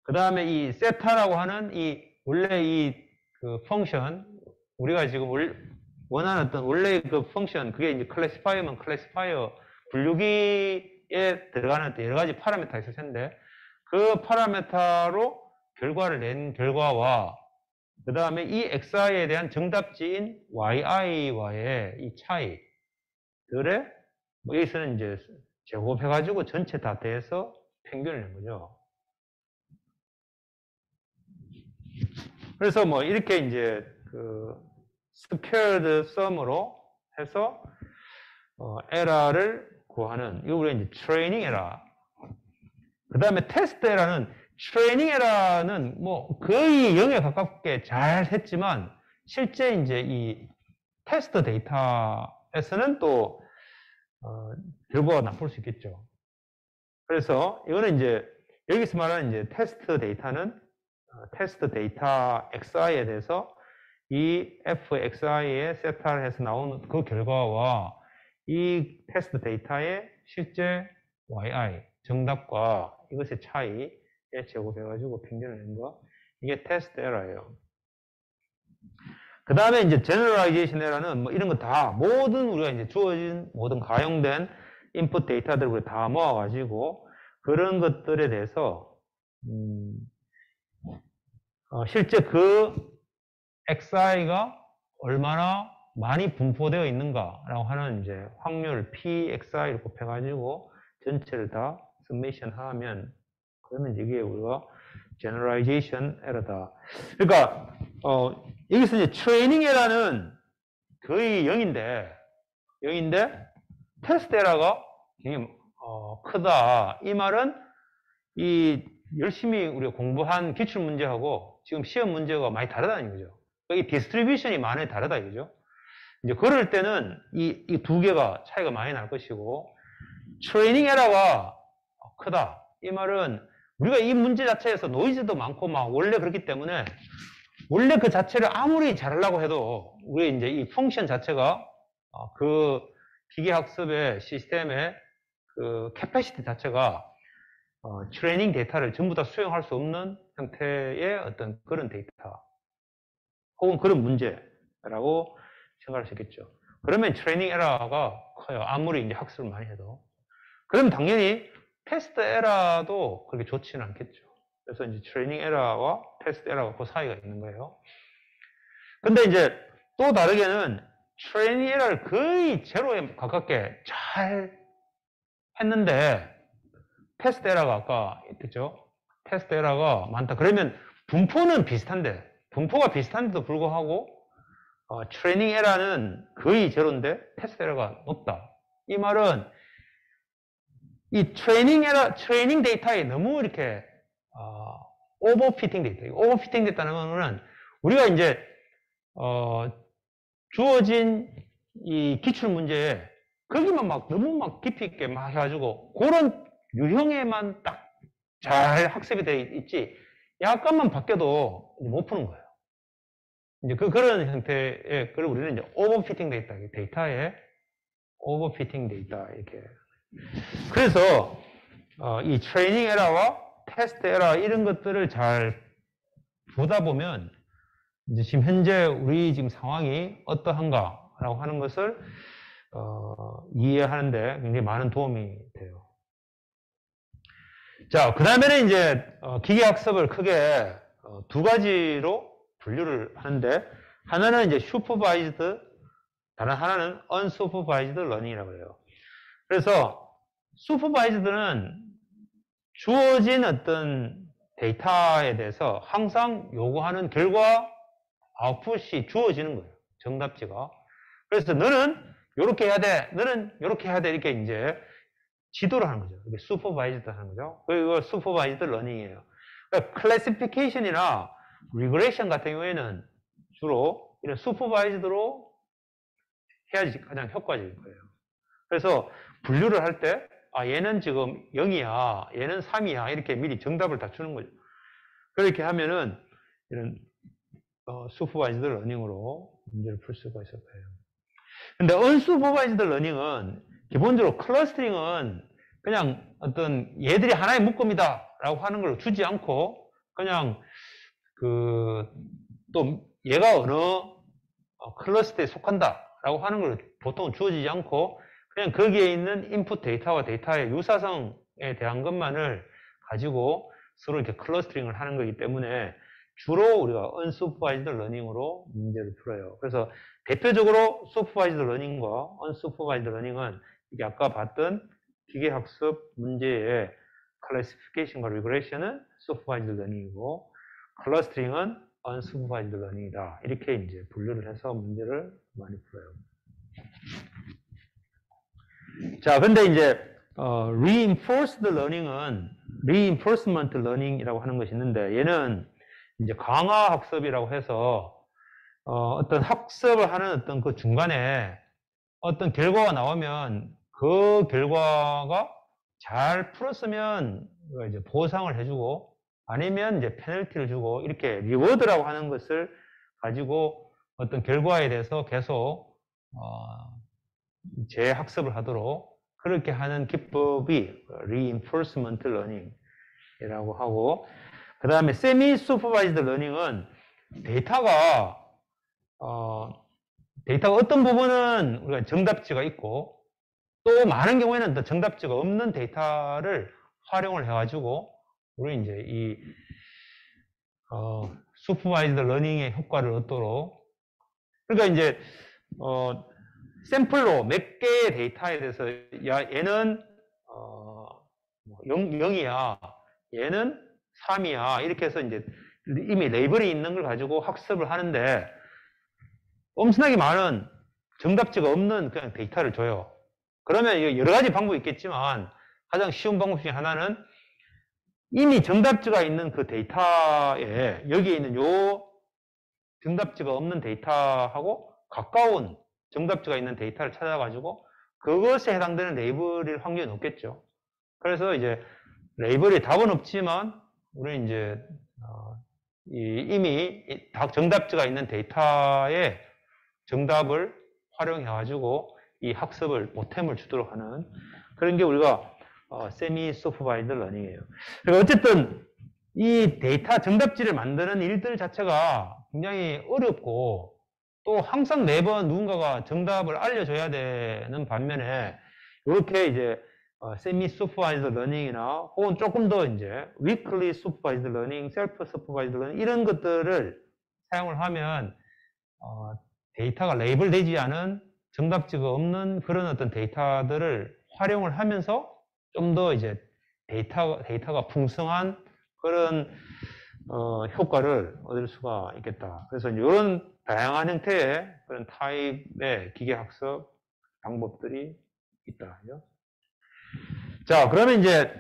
A: 그 다음에 이 세타라고 하는 이 원래 이 그 펑션 우리가 지금 원하는 어떤 원래 그 펑션 그게 이제 클래시파이어면 클래시파이어 분류기에 들어가는 여러 가지 파라미터가 있을 텐데 그 파라미터로 결과를 낸 결과와 그 다음에 이 XI에 대한 정답지인 YI와의 이 차이들의 뭐 여기서는 이제 제곱해가지고 전체 다 대해서 평균을 낸 거죠. 그래서 뭐 이렇게 이제 그 스퀘어드 썸으로 해서 에러를 구하는 이거 우리가 이제 트레이닝 에러. 그 다음에 테스트 에러는 트레이닝 에러는 뭐 거의 0에 가깝게 잘 했지만 실제 이제 이 테스트 데이터에서는 또 결과가 나쁠 수 있겠죠. 그래서 이거는 이제 여기서 말하는 이제 테스트 데이터는 테스트 데이터 XI에 대해서 이 fxi에 세타를 해서 나오는 그 결과와 이 테스트 데이터의 실제 yi 정답과 이것의 차이에 제곱해가지고 평균을 낸 거 이게 테스트 에러예요. 그 다음에 이제 제너럴라이제이션 에러는 뭐 이런 거 다 모든 우리가 이제 주어진 모든 가용된 인풋 데이터들을 우리 다 모아가지고 그런 것들에 대해서 실제 그 xi가 얼마나 많이 분포되어 있는가라고 하는 이제 확률 pxi를 곱해가지고 전체를 다 서메이션 하면 그러면 이게 우리가 generalization error다. 그러니까 여기서 이제 트레이닝 에러는 거의 0인데 테스트 에러가 굉장히 크다. 이 말은 이 열심히 우리가 공부한 기출 문제하고 지금 시험 문제가 많이 다르다는 거죠. 이 디스트리뷰션이 많이 다르다 이거죠. 이제 그럴 때는 이 두 개가 차이가 많이 날 것이고 트레이닝 에러가 크다. 이 말은 우리가 이 문제 자체에서 노이즈도 많고 막 원래 그렇기 때문에 원래 그 자체를 아무리 잘하려고 해도 우리 이제 이 펑션 자체가 그 기계학습의 시스템의 그 캐패시티 자체가 트레이닝 데이터를 전부 다 수용할 수 없는 형태의 어떤 그런 데이터 혹은 그런 문제라고 생각할 수 있겠죠. 그러면 트레이닝 에러가 커요. 아무리 이제 학습을 많이 해도. 그럼 당연히 테스트 에러도 그렇게 좋지는 않겠죠. 그래서 이제 트레이닝 에러와 테스트 에러가 그 사이가 있는 거예요. 근데 이제 또 다르게는 트레이닝 에러를 거의 제로에 가깝게 잘 했는데 테스트 에러가 아까 있겠죠? 테스트 에러가 많다. 그러면 분포는 비슷한데 분포가 비슷한데도 불구하고 트레이닝 에러는 거의 제로인데 테스트 에러가 높다. 이 말은 이 트레이닝 데이터에 너무 이렇게 오버피팅 돼 있다. 오버피팅 됐다는 거는 우리가 이제 주어진 이 기출 문제에 거기만 막 너무 막 깊이 있게 막 해가지고 그런 유형에만 딱 잘 학습이 돼 있지 약간만 바뀌어도 못 푸는 거예요. 이제 그런 형태의 그걸 우리는 이제 오버피팅 돼 있다. 데이터에 오버피팅 돼 있다 이렇게. 그래서 이 트레이닝 에러와 테스트 에러 이런 것들을 잘 보다 보면 이제 지금 현재 우리 지금 상황이 어떠한가라고 하는 것을 이해하는데 굉장히 많은 도움이 돼요. 자, 그 다음에는 이제 기계학습을 크게 두 가지로 분류를 하는데 하나는 이제 슈퍼바이즈드, 다른 하나는 언슈퍼바이즈드 러닝이라고 해요. 그래서 슈퍼바이즈드는 주어진 어떤 데이터에 대해서 항상 요구하는 결과 아웃풋이 주어지는 거예요. 정답지가. 그래서 너는 이렇게 해야 돼. 너는 이렇게 해야 돼. 이렇게 이제 지도를 하는 거죠. 이게 슈퍼바이즈드 하는 거죠. 그리고 슈퍼바이즈드 러닝이에요. 그러니까 클래시피케이션이나 리그레이션 같은 경우에는 주로 이런 슈퍼바이즈드로 해야지 가장 효과적일 거예요. 그래서 분류를 할 때 얘는 지금 0이야, 얘는 3이야 이렇게 미리 정답을 다 주는 거죠. 그렇게 하면은 이런 슈퍼바이즈드 러닝으로 문제를 풀 수가 있을 거예요. 근데 언슈퍼바이즈드 러닝은 기본적으로 클러스터링은 그냥 어떤 얘들이 하나의 묶음이다 라고 하는 걸 주지 않고 그냥 또 얘가 어느 클러스터에 속한다 라고 하는 걸 보통 주어지지 않고 그냥 거기에 있는 인풋 데이터와 데이터의 유사성에 대한 것만을 가지고 서로 이렇게 클러스터링을 하는 거기 때문에 주로 우리가 unsupervised learning으로 문제를 풀어요. 그래서 대표적으로 supervised learning과 unsupervised learning은 이게 아까 봤던 기계학습 문제의 classification과 regression은 supervised learning이고 클러스터링은 unsupervised learning이다. 이렇게 이제 분류를 해서 문제를 많이 풀어요. 자, 근데 이제 reinforced learning은 reinforcement learning이라고 하는 것이 있는데 얘는 이제 강화 학습이라고 해서 어떤 학습을 하는 어떤 그 중간에 어떤 결과가 나오면 그 결과가 잘 풀었으면 이제 보상을 해주고 아니면 이제 페널티를 주고 이렇게 리워드라고 하는 것을 가지고 어떤 결과에 대해서 계속 재학습을 하도록 그렇게 하는 기법이 reinforcement learning이라고 하고 그 다음에 semi-supervised learning은 데이터가 어떤 부분은 우리가 정답지가 있고 또 많은 경우에는 또 정답지가 없는 데이터를 활용을 해가지고 우리 이제 이 supervised learning의 효과를 얻도록 그러니까 이제 샘플로 몇 개의 데이터에 대해서 얘는 0이야 얘는 3이야 이렇게 해서 이제 이미 레이블이 있는 걸 가지고 학습을 하는데 엄청나게 많은 정답지가 없는 그냥 데이터를 줘요. 그러면 여러 가지 방법이 있겠지만 가장 쉬운 방법 중에 하나는 이미 정답지가 있는 그 데이터에 여기에 있는 요 정답지가 없는 데이터하고 가까운 정답지가 있는 데이터를 찾아가지고 그것에 해당되는 레이블일 확률이 높겠죠. 그래서 이제 레이블이 답은 없지만 우리는 이제 이미 정답지가 있는 데이터의 정답을 활용해가지고 이 학습을 보탬을 주도록 하는 그런 게 우리가 세미 슈퍼바이드 러닝이에요. 그러니까 어쨌든 이 데이터 정답지를 만드는 일들 자체가 굉장히 어렵고 또 항상 매번 누군가가 정답을 알려줘야 되는 반면에 이렇게 이제 세미 슈퍼바이드 러닝이나 혹은 조금 더 이제 위클리 슈퍼바이드 러닝, 셀프 슈퍼바이드 러닝 이런 것들을 사용을 하면 데이터가 레이블 되지 않은 정답지가 없는 그런 어떤 데이터들을 활용을 하면서 좀 더 이제 데이터가 풍성한 그런 효과를 얻을 수가 있겠다. 그래서 이런 다양한 형태의 그런 타입의 기계학습 방법들이 있다. 자, 그러면 이제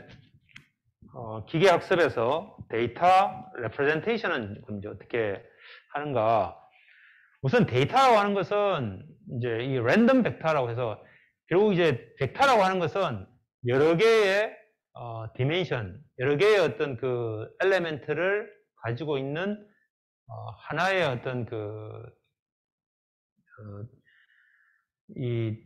A: 기계학습에서 데이터 레프레젠테이션은 이제 어떻게 하는가? 우선 데이터라고 하는 것은 이제 이 랜덤 벡터라고 해서 결국 이제 벡터라고 하는 것은 여러 개의 디멘션, 여러 개의 어떤 그 엘레멘트를 가지고 있는 하나의 어떤 이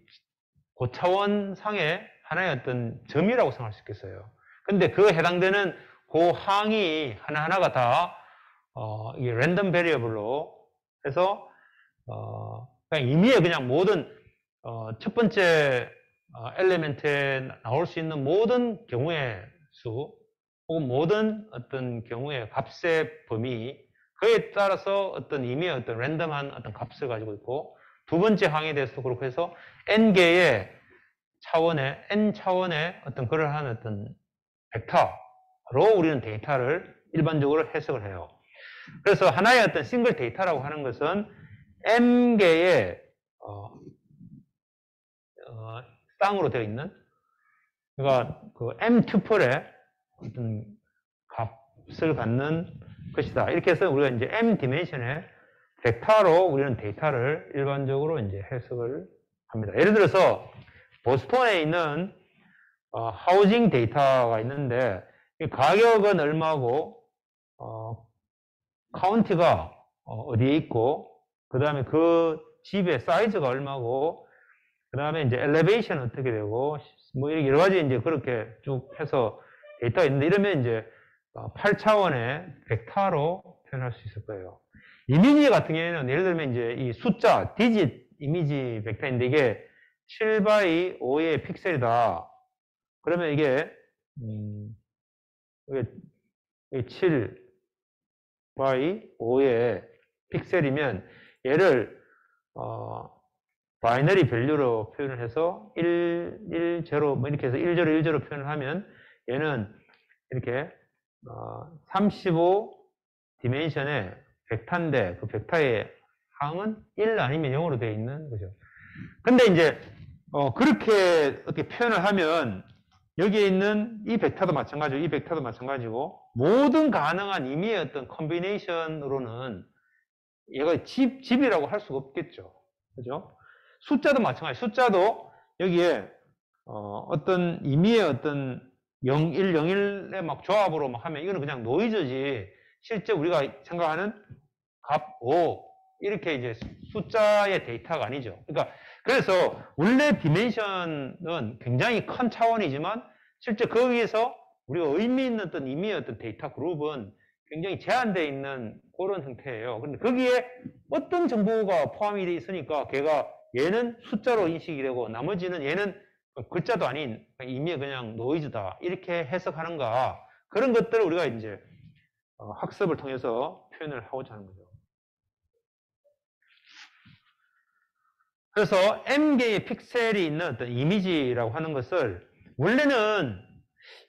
A: 고차원상의 하나의 어떤 점이라고 생각할 수 있겠어요. 근데 그 해당되는 그 항이 하나하나가 다 이 랜덤 베리어블로 해서 그냥 임의의 그냥 모든 첫 번째 엘리멘트에 나올 수 있는 모든 경우의 수 혹은 모든 어떤 경우의 값의 범위 그에 따라서 어떤 임의의 어떤 랜덤한 어떤 값을 가지고 있고 두 번째 항에 대해서도 그렇고 해서 n개의 차원의 n 차원의 어떤 그러한 어떤 벡터로 우리는 데이터를 일반적으로 해석을 해요. 그래서 하나의 어떤 싱글 데이터라고 하는 것은 m개의 쌍으로 되어 있는 그러니까 그 m 튜플의 어떤 값을 갖는 것이다. 이렇게 해서 우리가 이제 m 디멘션의 벡터로 우리는 데이터를 일반적으로 이제 해석을 합니다. 예를 들어서 보스턴에 있는 하우징 데이터가 있는데 가격은 얼마고 카운티가 어디에 있고 그 다음에 그 집의 사이즈가 얼마고 그 다음에 이제 엘리베이션 어떻게 되고 뭐 이렇게 여러 가지 이제 그렇게 쭉 해서 데이터가 있는데 이러면 이제 8차원의 벡터로 표현할 수 있을 거예요. 이미지 같은 경우에는 예를 들면 이제 이 숫자 디짓 이미지 벡터인데 이게 7x 5의 픽셀이다. 그러면 이게 7 by 5의 픽셀이면 얘를 바이너리 밸류로 표현을 해서 1, 1, 0 뭐 이렇게 해서 1, 0, 1, 0 표현을 하면 얘는 이렇게 35 디멘션의 벡터인데 그 벡터의 항은 1 아니면 0으로 되어 있는 거죠. 근데 이제 그렇게 어떻게 표현을 하면 여기에 있는 이 벡터도 마찬가지고 이 벡터도 마찬가지고 모든 가능한 임의의 어떤 컨비네이션으로는 얘가 집이라고 할 수가 없겠죠. 그죠? 숫자도 마찬가지. 숫자도 여기에 어떤 임의의 어떤 0, 1, 0, 1의 막 조합으로 막 하면 이거는 그냥 노이즈지 실제 우리가 생각하는 값 5 이렇게 이제 숫자의 데이터가 아니죠. 그러니까 그래서 원래 디멘션은 굉장히 큰 차원이지만 실제 거기에서 우리가 의미 있는 어떤 임의의 어떤 데이터 그룹은 굉장히 제한되어 있는 그런 형태예요. 근데 거기에 어떤 정보가 포함이 되어 있으니까 걔가 얘는 숫자로 인식이 되고 나머지는 얘는 글자도 아닌 임의의 그냥 노이즈다 이렇게 해석하는가 그런 것들을 우리가 이제 학습을 통해서 표현을 하고자 하는 거죠. 그래서 m개의 픽셀이 있는 어떤 이미지라고 하는 것을 원래는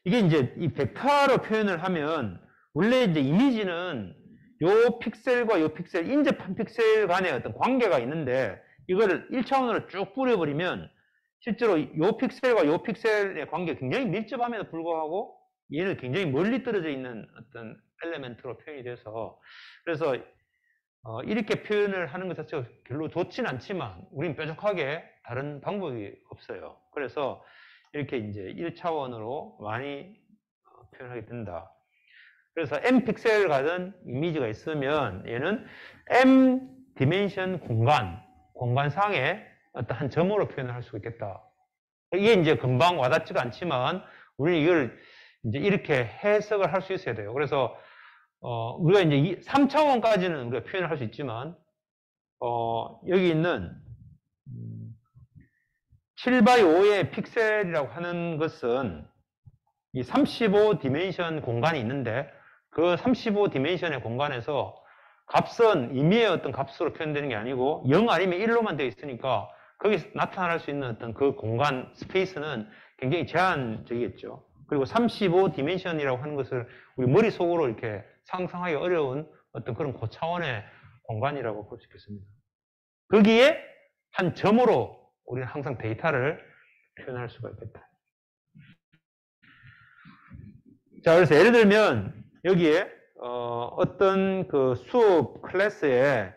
A: 이게 이제 이 벡터로 표현을 하면 원래 이제 이미지는 요 픽셀과 요 픽셀, 인접한 픽셀 간의 어떤 관계가 있는데 이거를 1차원으로 쭉 뿌려버리면 실제로 요 픽셀과 요 픽셀의 관계가 굉장히 밀접함에도 불구하고 얘는 굉장히 멀리 떨어져 있는 어떤 엘리멘트로 표현이 돼서 그래서 이렇게 표현을 하는 것 자체가 별로 좋진 않지만 우린 뾰족하게 다른 방법이 없어요. 그래서 이렇게 이제 1차원으로 많이 표현하게 된다. 그래서 m 픽셀 가진 이미지가 있으면 얘는 m 디멘션 공간상의 어떤 한 점으로 표현을 할 수 있겠다. 이게 이제 금방 와닿지가 않지만 우리는 이걸 이제 이렇게 해석을 할 수 있어야 돼요. 그래서 우리가 이제 3차원까지는 우리가 표현을 할 수 있지만 여기 있는 7x5의 픽셀이라고 하는 것은 이 35 디멘션 공간이 있는데 그 35 디멘션의 공간에서 값은 임의의 어떤 값으로 표현되는 게 아니고 0 아니면 1로만 되어 있으니까 거기서 나타날 수 있는 어떤 그 공간 스페이스는 굉장히 제한적이겠죠. 그리고 35 디멘션이라고 하는 것을 우리 머릿속으로 이렇게 상상하기 어려운 어떤 그런 고차원의 공간이라고 볼 수 있겠습니다. 거기에 한 점으로 우리는 항상 데이터를 표현할 수가 있겠다. 자, 그래서 예를 들면 여기에 어떤 그 수업 클래스의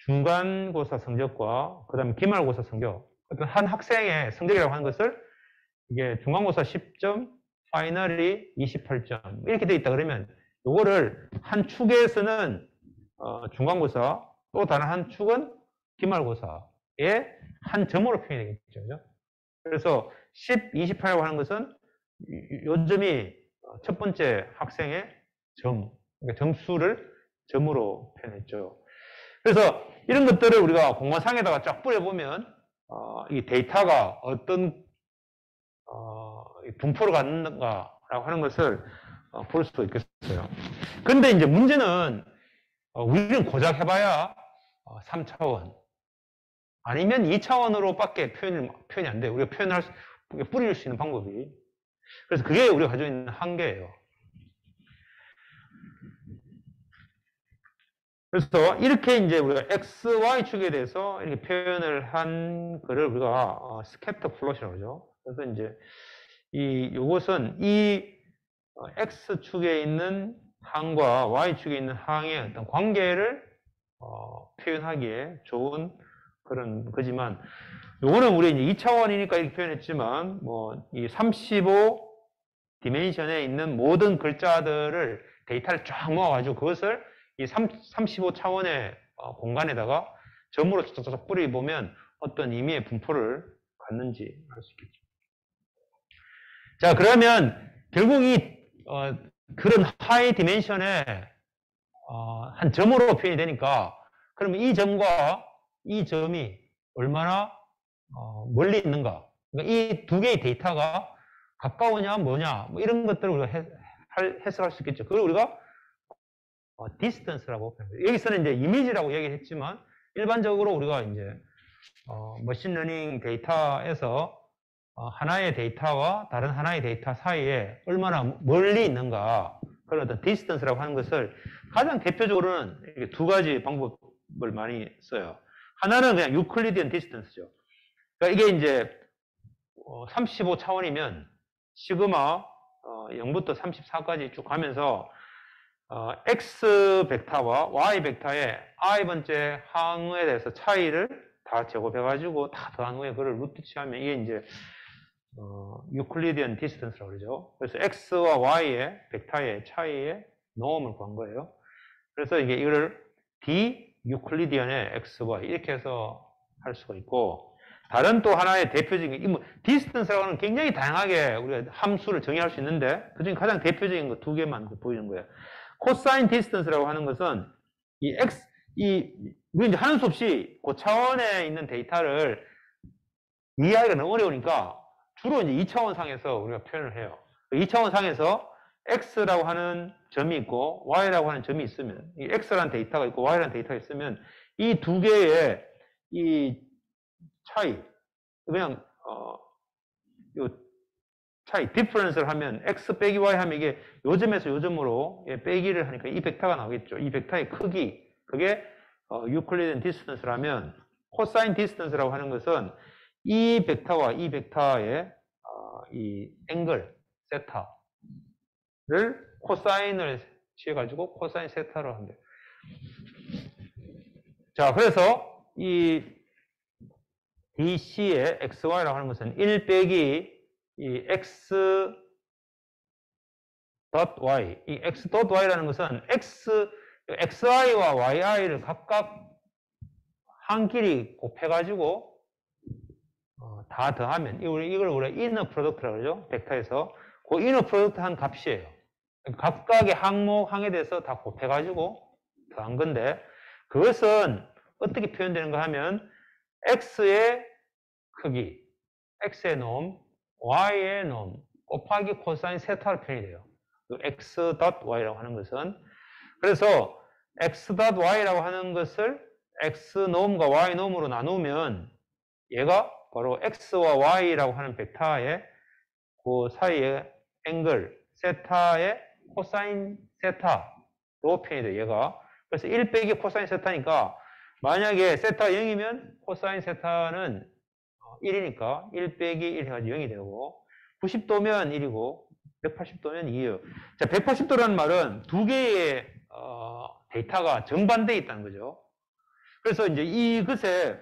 A: 중간고사 성적과 그 다음에 기말고사 성적, 어떤 한 학생의 성적이라고 하는 것을 이게 중간고사 10점, 파이널이 28점 이렇게 돼 있다 그러면 이거를 한 축에서는 중간고사, 또 다른 한 축은 기말고사의 한 점으로 표현이 되겠죠. 그죠? 그래서 10, 28이라고 하는 것은 요 점이 첫 번째 학생의 점, 그러니까 점수를 점으로 표현했죠. 그래서 이런 것들을 우리가 공간상에다가 쫙 뿌려보면 이 데이터가 어떤 분포를 갖는가라고 하는 것을 볼 수 있겠어요. 근데 이제 문제는 우리는 고작 해봐야 3차원 아니면 2차원으로밖에 표현이 안 돼요. 우리가 표현할 뿌릴 수 있는 방법이. 그래서 그게 우리가 가지고 있는 한계예요. 그래서 이렇게 이제 우리가 x, y축에 대해서 이렇게 표현을 한 거를 우리가 스캐터 플롯이라고 그러죠. 그래서 이제 요것은 이 x축에 있는 항과 y축에 있는 항의 어떤 관계를 표현하기에 좋은 그런 거지만, 요거는 우리 이제 2차원이니까 이렇게 표현했지만, 뭐, 이 35 디멘션에 있는 모든 글자들을 데이터를 쫙 모아가지고 그것을 이 35차원의 공간에다가 점으로 쫙쫙 뿌려보면 어떤 의미의 분포를 갖는지 알 수 있겠죠. 자, 그러면 결국 그런 하이 디멘션의 한 점으로 표현이 되니까, 그러면 이 점과 이 점이 얼마나 멀리 있는가, 그러니까 이 두 개의 데이터가 가까우냐 뭐냐 뭐 이런 것들을 우리가 해석할 수 있겠죠. 그걸 우리가 디스턴스라고 표현해요. 여기서는 이제 이미지라고 얘기했지만 일반적으로 우리가 이제 머신러닝 데이터에서 하나의 데이터와 다른 하나의 데이터 사이에 얼마나 멀리 있는가, 그런 어떤 디스턴스라고 하는 것을 가장 대표적으로는 이렇게 두 가지 방법을 많이 써요. 하나는 그냥 유클리디언 디스턴스죠. 그러니까 이게 이제 35차원이면 시그마 0부터 34까지 쭉 가면서 x 벡터와 y 벡터의 i번째 항에 대해서 차이를 다 제곱해가지고 다 더한 후에 그걸 루트 취하면 이게 이제 유클리디언 디스턴스라고 그러죠. 그래서 x와 y의 벡터의 차이의 노음을 구한 거예요. 그래서 이거를 d 유클리디언의 x, y 이렇게 해서 할 수가 있고, 다른 또 하나의 대표적인 디스턴스라고 하는 굉장히 다양하게 우리가 함수를 정의할 수 있는데 그중에 가장 대표적인 거 두 개만 보이는 거예요. 코사인 디스턴스라고 하는 것은 우리 이제 하는 수 없이 고차원에 있는 데이터를 이해하기가 너무 어려우니까 주로 이제 2차원 상에서 우리가 표현을 해요. 2차원 상에서 x라고 하는 점이 있고 y라고 하는 점이 있으면, 이 x라는 데이터가 있고 y라는 데이터가 있으면 이 두 개의 이 차이, 그냥 요 차이, 디퍼런스를 하면 x 빼기 y 하면 이게 요 점에서 요 점으로 빼기를 하니까 이 벡터가 나오겠죠. 이 벡터의 크기, 그게 유클리디언 디스턴스라면, 코사인 디스턴스라고 하는 것은 이 벡터와 이 벡터의 이 앵글 세타를 코사인을 취해가지고 코사인 세타로 한대요. 자, 그래서 이 DC의 XY라고 하는 것은 1 빼기 이 X .Y, 이 X .Y라는 것은 XI와 YI를 각각 한 길이 곱해가지고 다 더하면 이걸 우리가 이너 프로덕트라고 그러죠. 벡터에서 그 이너 프로덕트 한 값이에요. 각각의 항에 대해서 다 곱해가지고 더한 건데, 그것은 어떻게 표현되는가 하면 x의 크기, x의 놈, y의 놈 곱하기 코사인 세타로 표현이 돼요. x.y라고 하는 것은. 그래서 x.y라고 하는 것을 x놈과 y놈으로 나누면 얘가 바로 x와 y라고 하는 벡터의 그 사이의 앵글 세타의 코사인 세타로 표현이 돼요. 얘가. 그래서 1 빼기 코사인 세타니까 만약에 세타 0이면 코사인 세타는 1이니까 1 빼기 1 해가지고 0이 되고 90도면 1이고 180도면 2예요. 자, 180도라는 말은 두 개의 데이터가 정반대에 있다는 거죠. 그래서 이제 이것에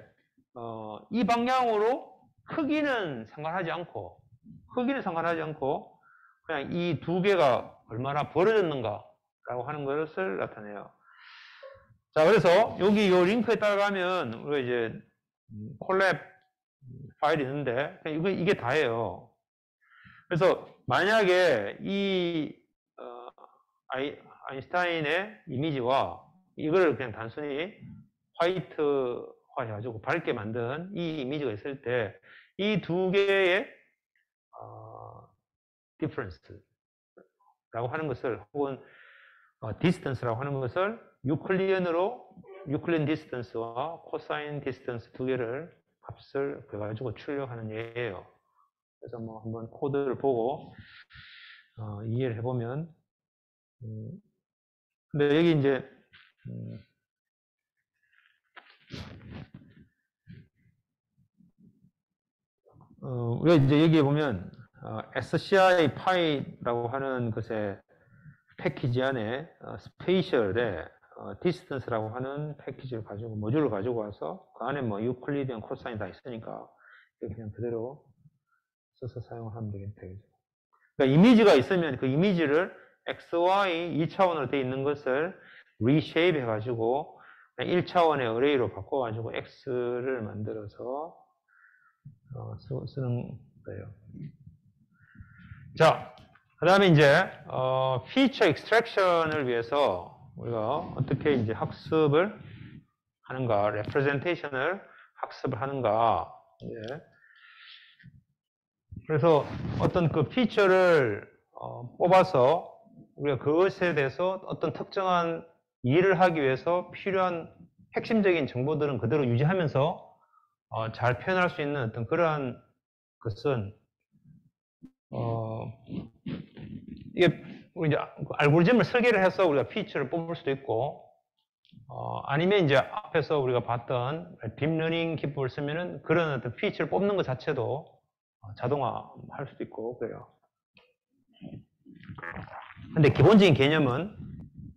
A: 이 방향으로 크기는 상관하지 않고 그냥 이 두 개가 얼마나 벌어졌는가라고 하는 것을 나타내요. 자, 그래서 여기 이 링크에 따라가면 우리가 이제 콜랩 파일이 있는데 이게 다예요. 그래서 만약에 이 아인슈타인의 이미지와 이걸 그냥 단순히 화이트화 해가지고 밝게 만든 이 이미지가 있을 때 이 두 개의 difference라고 하는 것을 혹은 distance라고 하는 것을 유클리언 디스턴스와 코사인 디스턴스 두 개를 값을 그래가지고 출력하는 예예요. 그래서 뭐 한번 코드를 보고 이해를 해보면 근데 여기 이제 우리가 이제 여기에 보면 SCI 파이라고 하는 것의 패키지 안에 스페이셜에 디스턴스라고 하는 패키지를 가지고 모듈을 가지고 와서 그 안에 뭐 유클리디언 코사인 다 있으니까 그냥 그대로 써서 사용을 하면 되겠다. 그러니까 이미지가 있으면 그 이미지를 XY 2차원으로 되어 있는 것을 reshape 해가지고 1차원의 어레이로 바꿔가지고 X를 만들어서 쓰는 거예요. 자, 그 다음에 이제 feature extraction을 위해서 우리가 어떻게 이제 학습을 하는가, representation을 학습을 하는가. 예. 그래서 어떤 그 피처를 뽑아서 우리가 그것에 대해서 어떤 특정한 일을 하기 위해서 필요한 핵심적인 정보들은 그대로 유지하면서 잘 표현할 수 있는 어떤 그러한 것은 이게 이제 알고리즘을 설계를 해서 우리가 피처를 뽑을 수도 있고 아니면 이제 앞에서 우리가 봤던 딥러닝 기법을 쓰면은 그런 어떤 피처를 뽑는 것 자체도 자동화 할 수도 있고 그래요. 근데 기본적인 개념은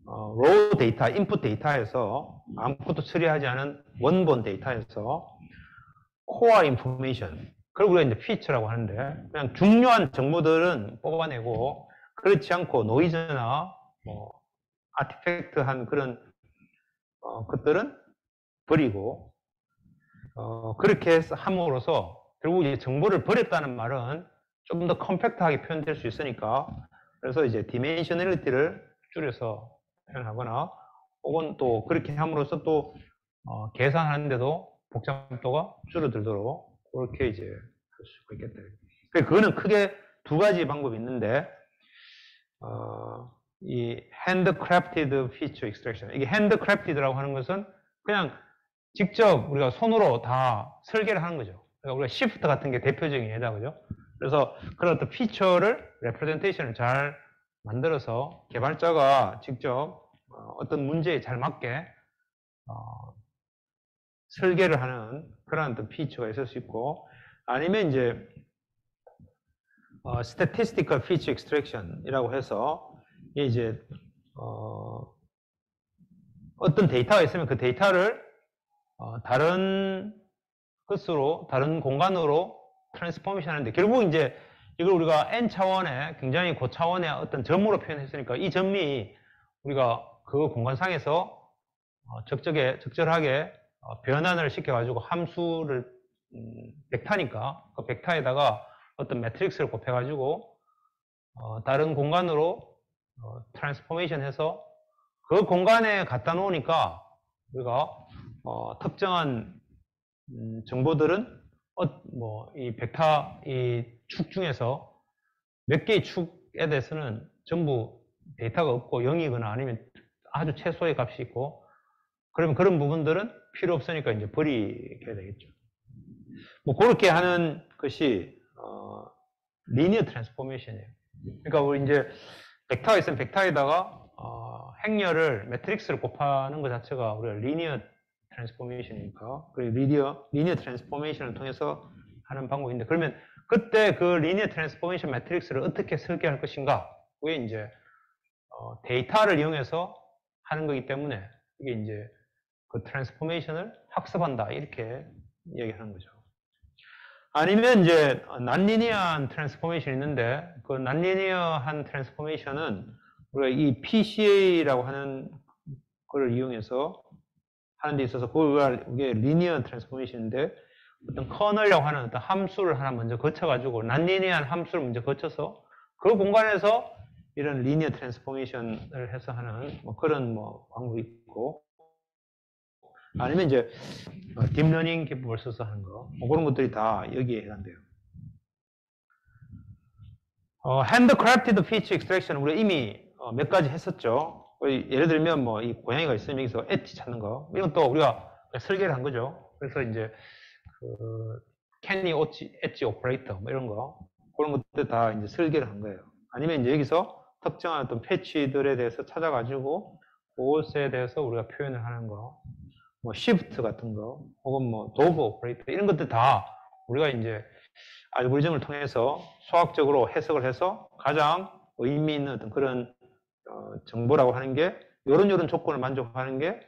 A: raw 데이터, 인풋 데이터에서 아무것도 처리하지 않은 원본 데이터에서 core information, 그걸 우리가 이제 feature라고 하는데 그냥 중요한 정보들은 뽑아내고 그렇지 않고 노이즈나 뭐 아티팩트한 그런 것들은 버리고 그렇게 해서 함으로써 결국 이제 정보를 버렸다는 말은 좀 더 컴팩트하게 표현될 수 있으니까 그래서 이제 디멘셔널리티를 줄여서 표현하거나 혹은 또 그렇게 함으로써 또 계산하는데도 복잡도가 줄어들도록 그렇게 이제 할 수가 있겠다. 그거는 크게 두 가지 방법이 있는데 이 handcrafted feature extraction, 이게 handcrafted라고 하는 것은 그냥 직접 우리가 손으로 다 설계를 하는 거죠. 그러니까 우리가 시프트 같은 게 대표적인 예다, 그죠? 그래서 그런 어떤 피처를, 레프레젠테이션을 잘 만들어서 개발자가 직접 어떤 문제에 잘 맞게 설계를 하는 그런 어떤 피처가 있을 수 있고, 아니면 이제 statistical feature extraction이라고 해서 이게 이제 어떤 데이터가 있으면 그 데이터를 다른 것으로, 다른 공간으로 트랜스포메이션 하는데, 결국 이제 이걸 우리가 N차원의 굉장히 고차원의 어떤 점으로 표현했으니까 이 점이 우리가 그 공간상에서 적절하게 변환을 시켜가지고 함수를 벡터니까 그 벡터에다가 어떤 매트릭스를 곱해가지고 다른 공간으로 트랜스포메이션 해서 그 공간에 갖다 놓으니까 우리가 특정한 정보들은 이 벡터 이 축 중에서 몇 개의 축에 대해서는 전부 데이터가 없고 0이거나 아니면 아주 최소의 값이 있고, 그러면 그런 부분들은 필요 없으니까 이제 버리게 되겠죠. 뭐 그렇게 하는 것이 리니어 트랜스포메이션이에요. 그러니까 우리 이제 벡터가 있으면 벡터에다가 행렬을 매트릭스를 곱하는 것 자체가 우리가 리니어 트랜스포메이션이니까, 그리고 리니어 트랜스포메이션을 통해서 하는 방법인데, 그러면 그때 그 리니어 트랜스포메이션 매트릭스를 어떻게 설계할 것인가? 그게 이제 데이터를 이용해서 하는 거기 때문에 이게 이제 그 트랜스포메이션을 학습한다 이렇게 얘기하는 거죠. 아니면 이제 난리니어한 트랜스포메이션이 있는데, 그 난리니어한 트랜스포메이션은 우리가 이 PCA라고 하는 걸 이용해서 하는 데 있어서 그게 리니어 트랜스포메이션인데, 어떤 커널이라고 하는 어떤 함수를 하나 먼저 거쳐가지고 난리니어한 함수를 먼저 거쳐서 그 공간에서 이런 리니어 트랜스포메이션을 해서 하는 뭐 그런 뭐 방법이 있고, 아니면 이제 딥러닝 기법을 써서 하는 거, 뭐 그런 것들이 다 여기에 해당돼요. 핸드크래프티드 피처 익스트랙션 우리 이미 몇 가지 했었죠. 예를 들면 뭐 이 고양이가 있으면 여기서 엣지 찾는 거, 이건 또 우리가 설계를 한 거죠. 그래서 이제 그 캐니 엣지 오퍼레이터 뭐 이런 거, 그런 것들 다 이제 설계를 한 거예요. 아니면 이제 여기서 특정한 어떤 패치들에 대해서 찾아가지고 그것에 대해서 우리가 표현을 하는 거, 뭐 시프트 같은 거, 혹은 뭐 도브 오퍼레이터 이런 것들 다 우리가 이제 알고리즘을 통해서 수학적으로 해석을 해서 가장 의미 있는 어떤 그런 정보라고 하는 게 요런 조건을 만족하는 게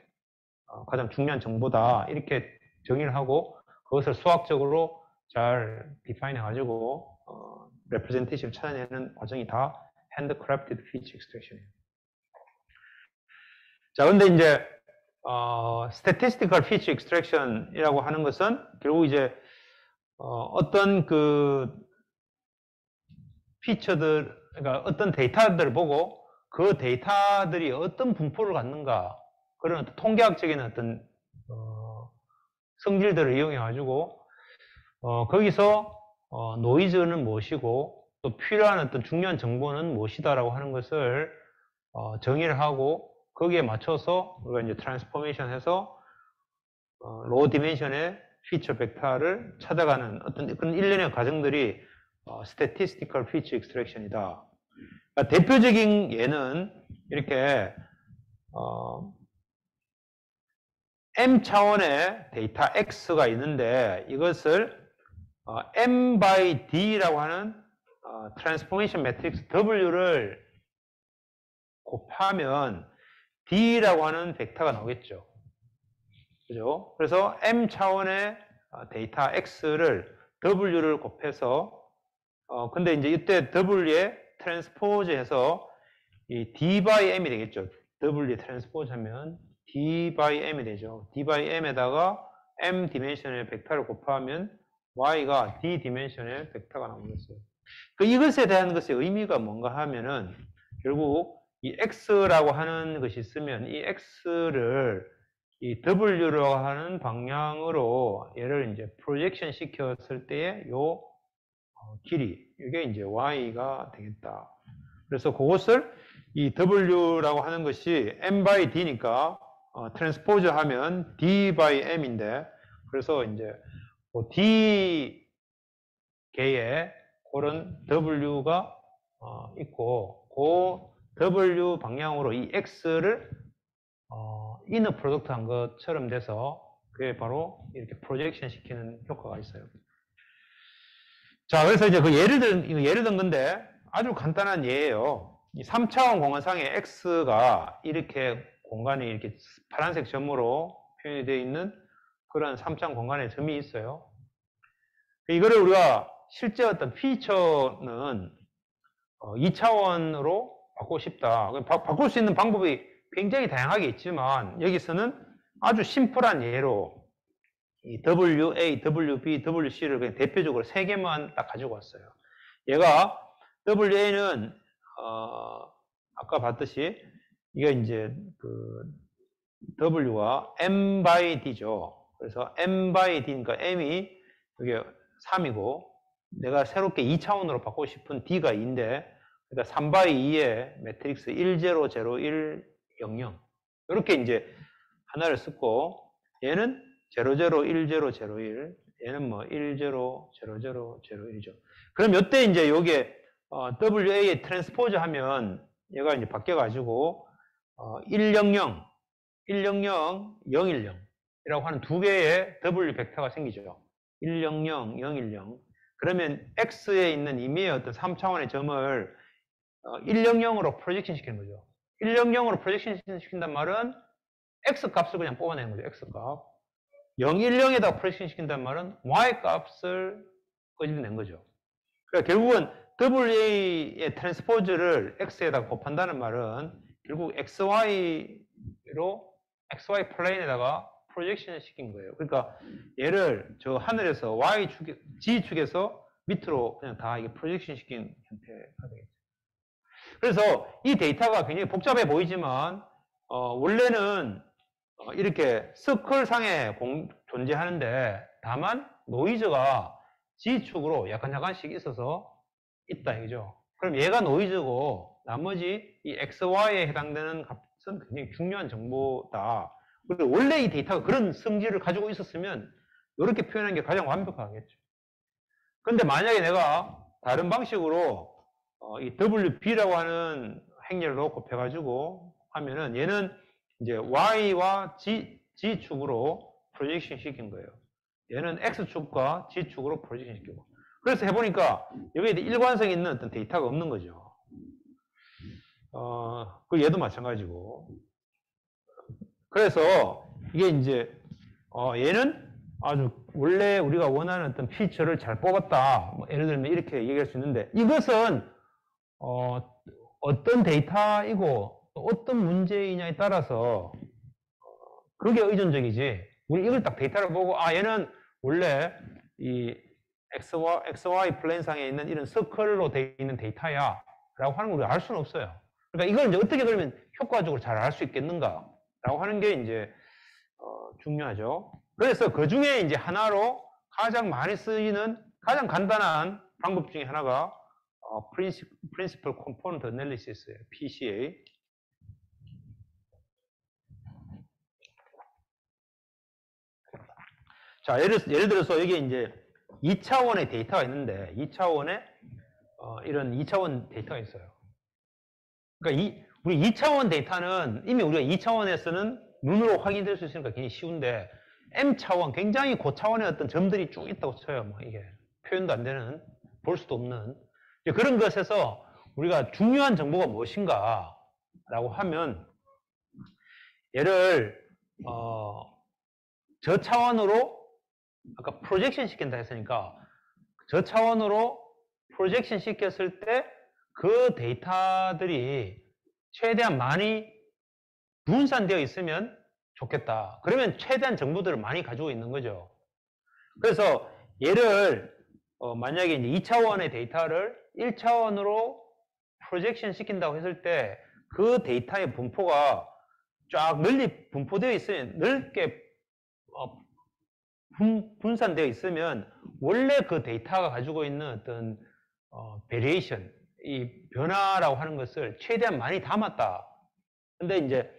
A: 가장 중요한 정보다 이렇게 정의를 하고, 그것을 수학적으로 잘 디파인 해가지고 레프레젠테이션을 찾아내는 과정이 다 핸드크래프티드 피처 익스트랙션이에요. 자, 근데 이제 statistical feature extraction이라고 하는 것은 결국 이제 어떤 그 피처들, 그러니까 어떤 데이터들을 보고 그 데이터들이 어떤 분포를 갖는가, 그런 어떤 통계학적인 어떤 성질들을 이용해 가지고 거기서 노이즈는 무엇이고 또 필요한 어떤 중요한 정보는 무엇이다라고 하는 것을 정의를 하고, 거기에 맞춰서 우리가 이제 트랜스포메이션 해서 로우 디멘션의 피처 벡터를 찾아가는 어떤 그런 일련의 과정들이 statistical feature extraction이다. 그러니까 대표적인 예는 이렇게 m 차원의 데이터 x가 있는데, 이것을 m by d라고 하는 트랜스포메이션 매트릭스 w를 곱하면 d라고 하는 벡터가 나오겠죠. 그죠? 그래서 m 차원의 데이터 x를 w를 곱해서 근데 이제 이때 w에 트랜스포즈 해서 이 d by m이 되겠죠. w에 트랜스포즈 하면 d by m이 되죠. d by m에다가 m 디멘션의 벡터를 곱하면 y가 d 디멘션의 벡터가 나오겠어요. 이것에 대한 것의 의미가 뭔가 하면은 결국 이 x라고 하는 것이 있으면 이 x를 이 w라고 하는 방향으로 얘를 이제 프로젝션 시켰을 때의 요 길이, 이게 이제 y가 되겠다. 그래서 그것을 이 w라고 하는 것이 m by d니까 트랜스포즈 하면 d by m인데, 그래서 이제 d 개의 그런 w가 있고, 그 w 방향으로 이 x를 이너 프로덕트 한 것처럼 돼서 그게 바로 이렇게 프로젝션 시키는 효과가 있어요. 자, 그래서 이제 그 예를 든 건데 아주 간단한 예예요. 이 3차원 공간상의 x가 이렇게 공간이 이렇게 파란색 점으로 표현이 되어 있는 그런 3차원 공간의 점이 있어요. 이거를 우리가 실제 어떤 피처는 2차원으로 바꾸고 싶다. 바꿀 수 있는 방법이 굉장히 다양하게 있지만 여기서는 아주 심플한 예로 이 WA, WB, WC를 그냥 대표적으로 3개만 딱 가지고 왔어요. 얘가 WA는 아까 봤듯이 이게 이제 그 W가 M by D죠. 그래서 M by D니까 M이 이게 3이고 내가 새롭게 2차원으로 바꾸고 싶은 D가 2인데, 그러니까 3 by 2의 매트릭스 1, 0, 0, 1, 0, 0 이렇게 이제 하나를 쓰고, 얘는 0, 0, 1, 0, 0, 1 얘는 뭐 1, 0, 0, 0, 0, 1이죠. 그럼 이때 이제 요게 WA에 트랜스포즈 하면 얘가 이제 바뀌어가지고 100, 100, 010이라고 하는 두 개의 W 벡터가 생기죠. 100, 010. 그러면 X에 있는 임의의 어떤 3차원의 점을 100으로 프로젝션 시키는 거죠. 100으로 프로젝션 시킨단 말은 X 값을 그냥 뽑아내는 거죠. X 값. 010에다 프로젝션 시킨단 말은 Y 값을 끄집어낸 거죠. 그러니까 결국은 WA의 트랜스포즈를 X에다가 곱한다는 말은 결국 XY 플레인에다가 프로젝션을 시킨 거예요. 그러니까 얘를 저 하늘에서 Y축, G축에서 밑으로 그냥 다 이게 프로젝션 시킨 형태가 되겠죠. 그래서 이 데이터가 굉장히 복잡해 보이지만, 원래는 이렇게 서클상에 존재하는데, 다만 노이즈가 G축으로 약간씩 있어서 있다 이거죠. 그럼 얘가 노이즈고 나머지 이 XY에 해당되는 값은 굉장히 중요한 정보다. 그리고 원래 이 데이터가 그런 성질을 가지고 있었으면 이렇게 표현하는 게 가장 완벽하겠죠. 그런데 만약에 내가 다른 방식으로 이 WB라고 하는 행렬로 곱해가지고 하면은 얘는 이제 Y와 G축으로 프로젝션 시킨 거예요. 얘는 X축과 G축으로 프로젝션 시키고. 그래서 해보니까 여기에 일관성 있는 어떤 데이터가 없는 거죠. 그 얘도 마찬가지고. 그래서 이게 이제 얘는 아주 원래 우리가 원하는 어떤 피처를 잘 뽑았다. 뭐 예를 들면 이렇게 얘기할 수 있는데, 이것은 어떤 데이터이고 어떤 문제이냐에 따라서 그게 의존적이지. 우리 이걸 딱 데이터를 보고 얘는 원래 이 XY 플레인상에 있는 이런 서클로 되어 있는 데이터야 라고 하는 걸 우리가 알 수는 없어요. 그러니까 이걸 이제 어떻게 그러면 효과적으로 잘 알 수 있겠는가 라고 하는 게 이제 중요하죠. 그래서 그 중에 이제 하나로 가장 많이 쓰이는 가장 간단한 방법 중에 하나가 Principal Component Analysis예요. PCA. 자, 예를 들어서 여기 이제 2차원의 데이터가 있는데, 2차원의 이런 2차원 데이터가 있어요. 그러니까 우리 2차원 데이터는 이미 우리가 2차원에서는 눈으로 확인될 수 있으니까 굉장히 쉬운데, M차원, 굉장히 고차원의 어떤 점들이 쭉 있다고 쳐요. 뭐 이게 표현도 안 되는, 볼 수도 없는 그런 것에서 우리가 중요한 정보가 무엇인가 라고 하면, 얘를 저차원으로 아까 프로젝션 시킨다 했으니까 저차원으로 프로젝션 시켰을 때 그 데이터들이 최대한 많이 분산되어 있으면 좋겠다. 그러면 최대한 정보들을 많이 가지고 있는 거죠. 그래서 얘를 만약에 이제 2차원의 데이터를 1차원으로 프로젝션 시킨다고 했을 때 그 데이터의 분포가 쫙 널리 분포되어 있으면, 넓게 분산되어 있으면 원래 그 데이터가 가지고 있는 어떤 베리에이션, 이 변화라고 하는 것을 최대한 많이 담았다. 근데 이제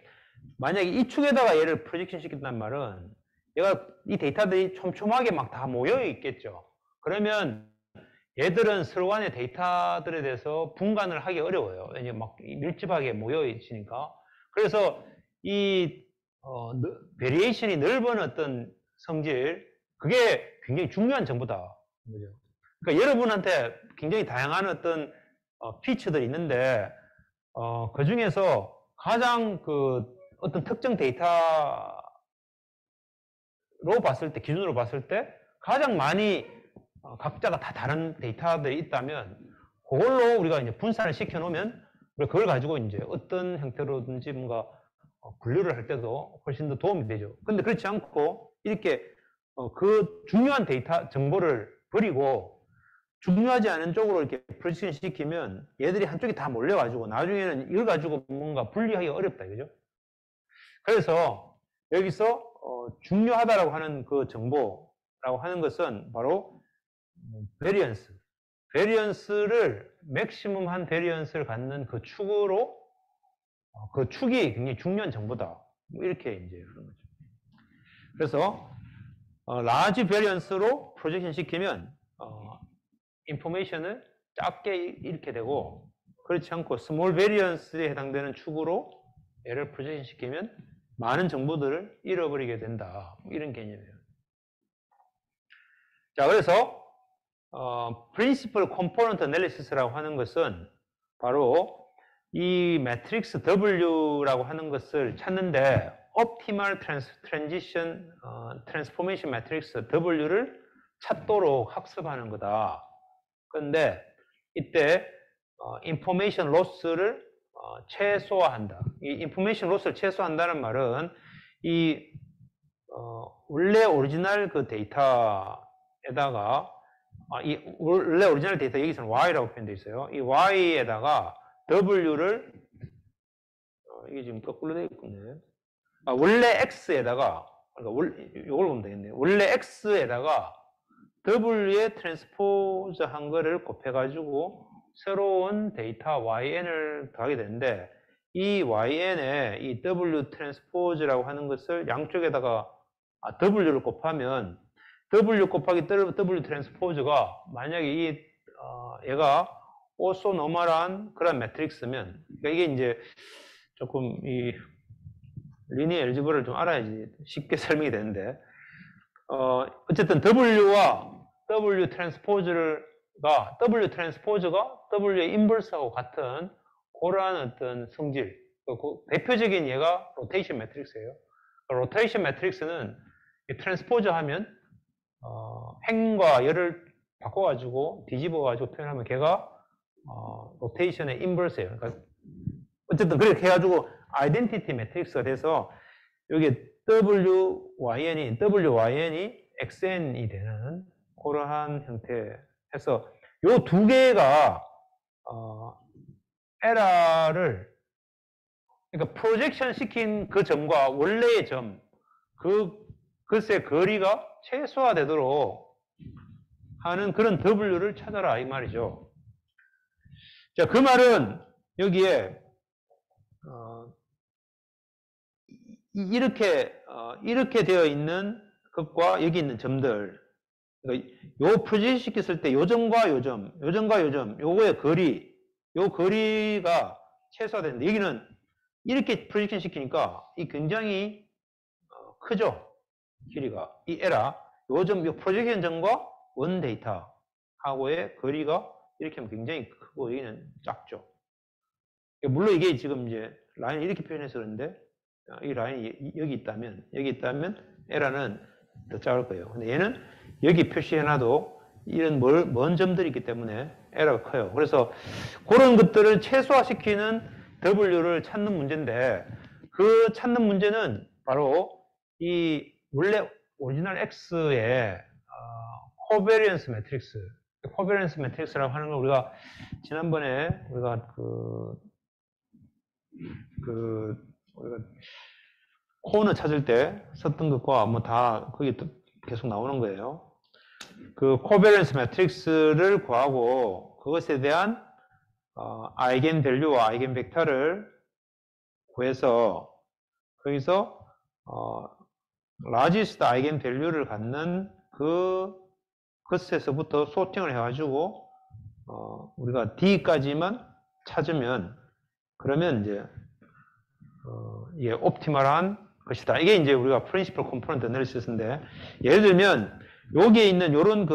A: 만약에 이 축에다가 얘를 프로젝션 시킨단 말은 얘가 이 데이터들이 촘촘하게 막 다 모여 있겠죠. 그러면 얘들은 서로 간의 데이터들에 대해서 분간을 하기 어려워요. 왜냐면 막 밀집하게 모여 있으니까. 그래서 이 베리에이션이 넓은 어떤 성질, 그게 굉장히 중요한 정보다. 그죠? 그러니까 여러분한테 굉장히 다양한 어떤 피처들이 있는데, 그 중에서 가장 어떤 특정 데이터로 봤을 때, 기준으로 봤을 때 가장 많이 각자가 다 다른 데이터들이 있다면, 그걸로 우리가 이제 분산을 시켜 놓으면 그걸 가지고 이제 어떤 형태로든지 뭔가 분류를 할 때도 훨씬 더 도움이 되죠. 근데 그렇지 않고 이렇게 그 중요한 데이터 정보를 버리고 중요하지 않은 쪽으로 이렇게 프로젝션 시키면 얘들이 한쪽에 다 몰려가지고 나중에는 이걸 가지고 뭔가 분리하기 어렵다, 그죠? 그래서 여기서 중요하다라고 하는 그 정보라고 하는 것은 바로 베리언스. 베리언스를 맥시멈한 베리언스를 갖는 그 축으로 그 축이 굉장히 중요한 정보다. 뭐 이렇게 이제 하는 거죠. 그래서 라지 베리언스로 프로젝션 시키면 인포메이션을 작게 이렇게 되고, 그렇지 않고 스몰 베리언스에 해당되는 축으로 얘를 프로젝션 시키면 많은 정보들을 잃어버리게 된다. 이런 개념이에요. 자, 그래서 Principal Component Analysis라고 하는 것은 바로 이 매트릭스 W라고 하는 것을 찾는데 Optimal Transition Transformation Matrix W를 찾도록 학습하는 거다. 그런데 이때 Information Loss를 최소화한다. 이 Information Loss를 최소화한다는 말은 이 원래 오리지널 그 데이터에다가 이 원래 오리지널 데이터 여기서는 Y라고 표현되어 있어요. 이 Y에다가 W를 이게 지금 거꾸로 되어 있군요. 원래 X에다가 그러니까 이걸 보면 되겠네요. 원래 X에다가 W의 트랜스포즈 한 거를 곱해가지고 새로운 데이터 YN을 더하게 되는데 이 YN에 이 W 트랜스포즈라고 하는 것을 양쪽에다가 W를 곱하면 W 곱하기 W 트랜스포즈가 만약에 이 얘가 오소노멀한 그런 매트릭스면 그러니까 이게 이제 조금 이 리니어 엘지브라를 좀 알아야지 쉽게 설명이 되는데 어쨌든 W와 W 트랜스포즈가 W의 인버스하고 같은 그러한 어떤 성질 대표적인 얘가 로테이션 매트릭스예요. 로테이션 매트릭스는 트랜스포즈 하면 행과 열을 바꿔가지고 뒤집어가지고 표현하면 걔가 로테이션의 인버스예요. 그러니까 어쨌든 그렇게 해가지고 아이덴티티 매트릭스가 돼서 여기 WYN이 XN이 되는 그러한 형태에서 요 두 개가 에러를 그러니까 프로젝션 시킨 그 점과 원래의 점 글쎄 거리가 최소화되도록 하는 그런 W를 찾아라 이 말이죠. 자, 그 말은 여기에 이렇게 되어 있는 것과 여기 있는 점들 그러니까 요 프로젝션 시켰을 때 요 점과 요 점, 요거의 거리 요 거리가 최소화되는데 여기는 이렇게 프로젝션 시키니까 이 굉장히 크죠. 길이가 이 에라 요 프로젝션 점과 원 데이터하고의 거리가 이렇게 하면 굉장히 크고 여기는 작죠. 물론 이게 지금 이제 라인을 이렇게 표현해서 그런데 이 라인이 여기 있다면 에라는 더 작을 거예요. 근데 얘는 여기 표시해놔도 이런 먼 점들이 있기 때문에 에러가 커요. 그래서 그런 것들을 최소화시키는 W를 찾는 문제인데 그 찾는 문제는 바로 이 원래 오리지널 X의 코베리언스 매트릭스 코베리언스 매트릭스라고 하는 걸 우리가 지난번에 우리가 우리가 코너 찾을 때 썼던 것과 뭐 다 그게 계속 나오는 거예요. 그 코베런스 매트릭스를 구하고 그것에 대한 아이겐 밸류와 아이겐 벡터를 구해서 거기서 라지스트 아이겐 밸류를 갖는 것에서부터 소팅을 해가지고 우리가 D까지만 찾으면 그러면 이제 이게 옵티멀한 것이다. 이게 이제 우리가 프린시플 컴포넌트 애널리시스인데 예를 들면 여기에 있는 요런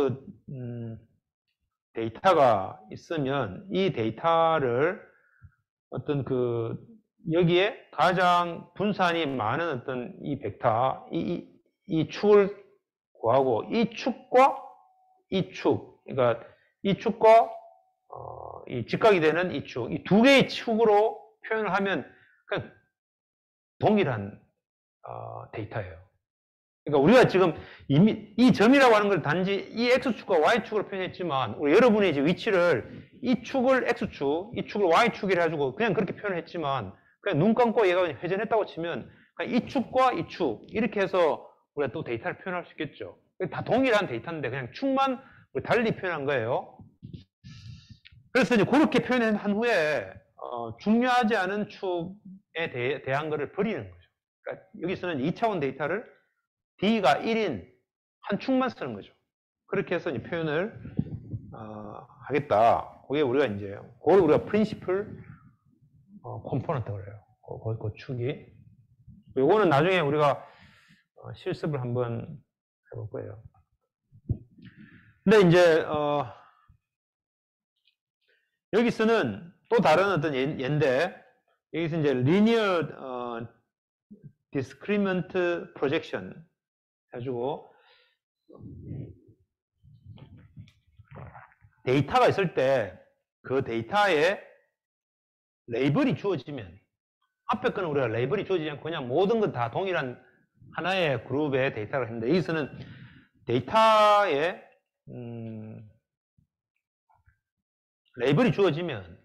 A: 데이터가 있으면 이 데이터를 어떤 여기에 가장 분산이 많은 어떤 이 벡터 이 축을 구하고 이 축과 이 축 그러니까 이 축과 이 직각이 되는 이 축 이 두 개의 축으로 표현을 하면 그냥 동일한 데이터예요. 그러니까 우리가 지금 이미 이 점이라고 하는 걸 단지 이 X축과 Y축으로 표현했지만 우리 여러분의 이제 위치를 이 축을 X축, 이 축을 Y축이라 해가지고 그냥 그렇게 표현했지만 그냥 눈 감고 얘가 회전했다고 치면 그냥 이 축과 이 축 이렇게 해서 우리가 또 데이터를 표현할 수 있겠죠. 다 동일한 데이터인데 그냥 축만 달리 표현한 거예요. 그래서 이제 그렇게 표현한 후에 중요하지 않은 축에 대한 거를 버리는 거죠. 그러니까 여기서는 2차원 데이터를 D가 1인 한 축만 쓰는 거죠. 그렇게 해서 이제 표현을 하겠다. 그게 우리가 이제 그걸 우리가 프린시플 컴포넌트 그래요. 그 축이. 요거는 나중에 우리가 실습을 한번 해볼 거예요. 근데 이제 여기서는 또 다른 어떤 예인데, 여기서 이제 linear discriminant projection 해가지고 데이터가 있을 때 그 데이터에 레이블이 주어지면, 앞에 거는 우리가 레이블이 주어지지 않고 그냥 모든 건 다 동일한 하나의 그룹의 데이터를 했는데, 여기서는 데이터에 레이블이 주어지면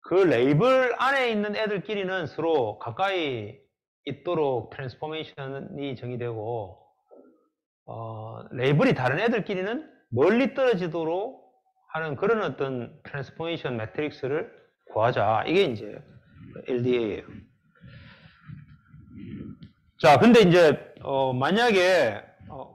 A: 그 레이블 안에 있는 애들끼리는 서로 가까이 있도록 트랜스포메이션이 정의되고, 레이블이 다른 애들끼리는 멀리 떨어지도록 하는 그런 어떤 트랜스포메이션 매트릭스를 구하자. 이게 이제 LDA예요. 자, 근데 이제 만약에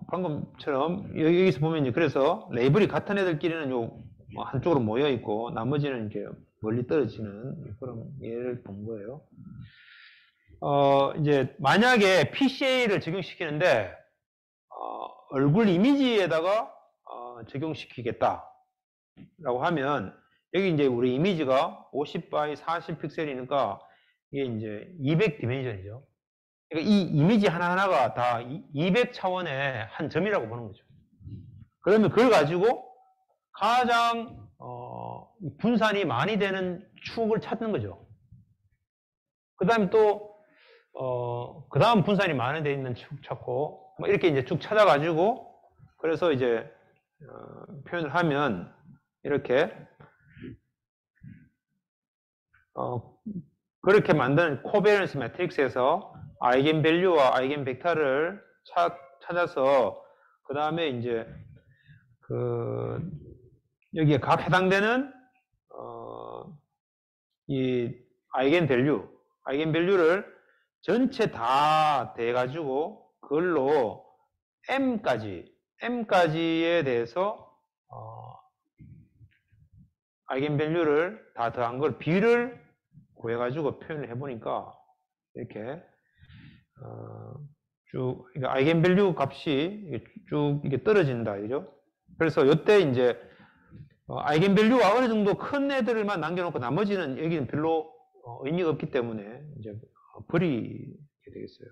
A: 방금처럼 여기서 보면 이제 그래서 레이블이 같은 애들끼리는 요 한쪽으로 모여 있고 나머지는 이제 멀리 떨어지는 그런 예를 본 거예요. 이제 만약에 PCA를 적용시키는데 얼굴 이미지에다가 적용시키겠다 라고 하면, 여기 이제 우리 이미지가 50 by 40 픽셀이니까 이게 이제 200 디멘션이죠. 그러니까 이 이미지 하나하나가 다 200 차원의 한 점이라고 보는 거죠. 그러면 그걸 가지고 가장 분산이 많이 되는 축을 찾는 거죠. 그 다음에 또 그 다음 분산이 많이 되어 있는 축 찾고, 뭐 이렇게 이제 쭉 찾아가지고, 그래서 이제 표현을 하면 이렇게 그렇게 만든 코베런스 매트릭스에서 아이겐 밸류와 아이겐 벡터를 찾아서 그 다음에 이제 여기에 각 해당되는 이 아이겐 밸류를 전체 다 대가지고 그걸로 m까지에 대해서 아이겐 밸류를 다 더한 걸 b를 구해가지고 표현을 해보니까 이렇게 쭉 아이겐 밸류 값이 쭉 이게 떨어진다, 그죠? 그래서 이때 이제 아이겐 밸류가 어느 정도 큰 애들만 남겨놓고 나머지는 여기는 별로 의미가 없기 때문에 이제 버리게 되겠어요.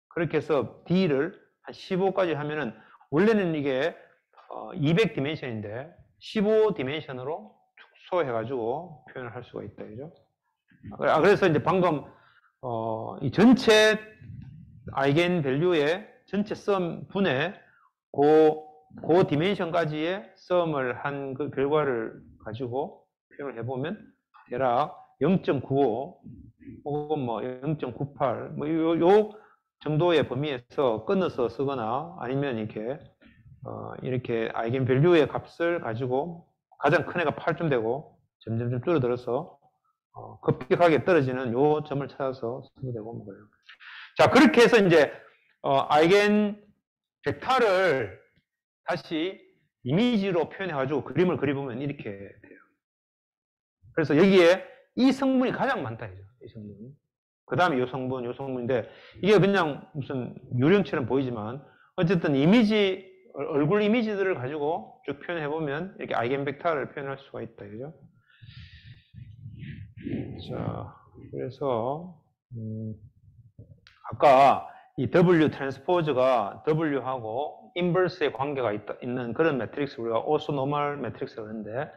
A: 그렇게 해서 D를 한 15까지 하면은, 원래는 이게 200 디멘션인데 15 디멘션으로 축소해가지고 표현을 할 수가 있다, 그죠? 그래서 이제 방금 이 전체 아이겐 밸류의 전체 썸 분의 그 디멘션까지의 썸을 한 그 결과를 가지고 표현을 해보면 대략 0.95 혹은 뭐 0.98 뭐 요 정도의 범위에서 끊어서 쓰거나, 아니면 이렇게 아이겐 밸류의 값을 가지고 가장 큰 애가 8쯤 되고 점점 줄어들어서 급격하게 떨어지는 요 점을 찾아서 쓰면 되고 뭐 그래요. 자, 그렇게 해서 이제 아이겐 벡터를 다시 이미지로 표현해가지고 그림을 그려보면 이렇게 돼요. 그래서 여기에 이 성분이 가장 많다, 이죠. 이 성분. 그 다음에 요 성분인데, 이게 그냥 무슨 유령처럼 보이지만, 어쨌든 얼굴 이미지들을 가지고 쭉 표현해보면 이렇게 아이겐 벡터를 표현할 수가 있다, 그죠? 자, 그래서, 아까 이 W 트랜스포즈가 W하고 인버스의 관계가 있는 그런 매트릭스 우리가 오소노멀 매트릭스라고 하는데,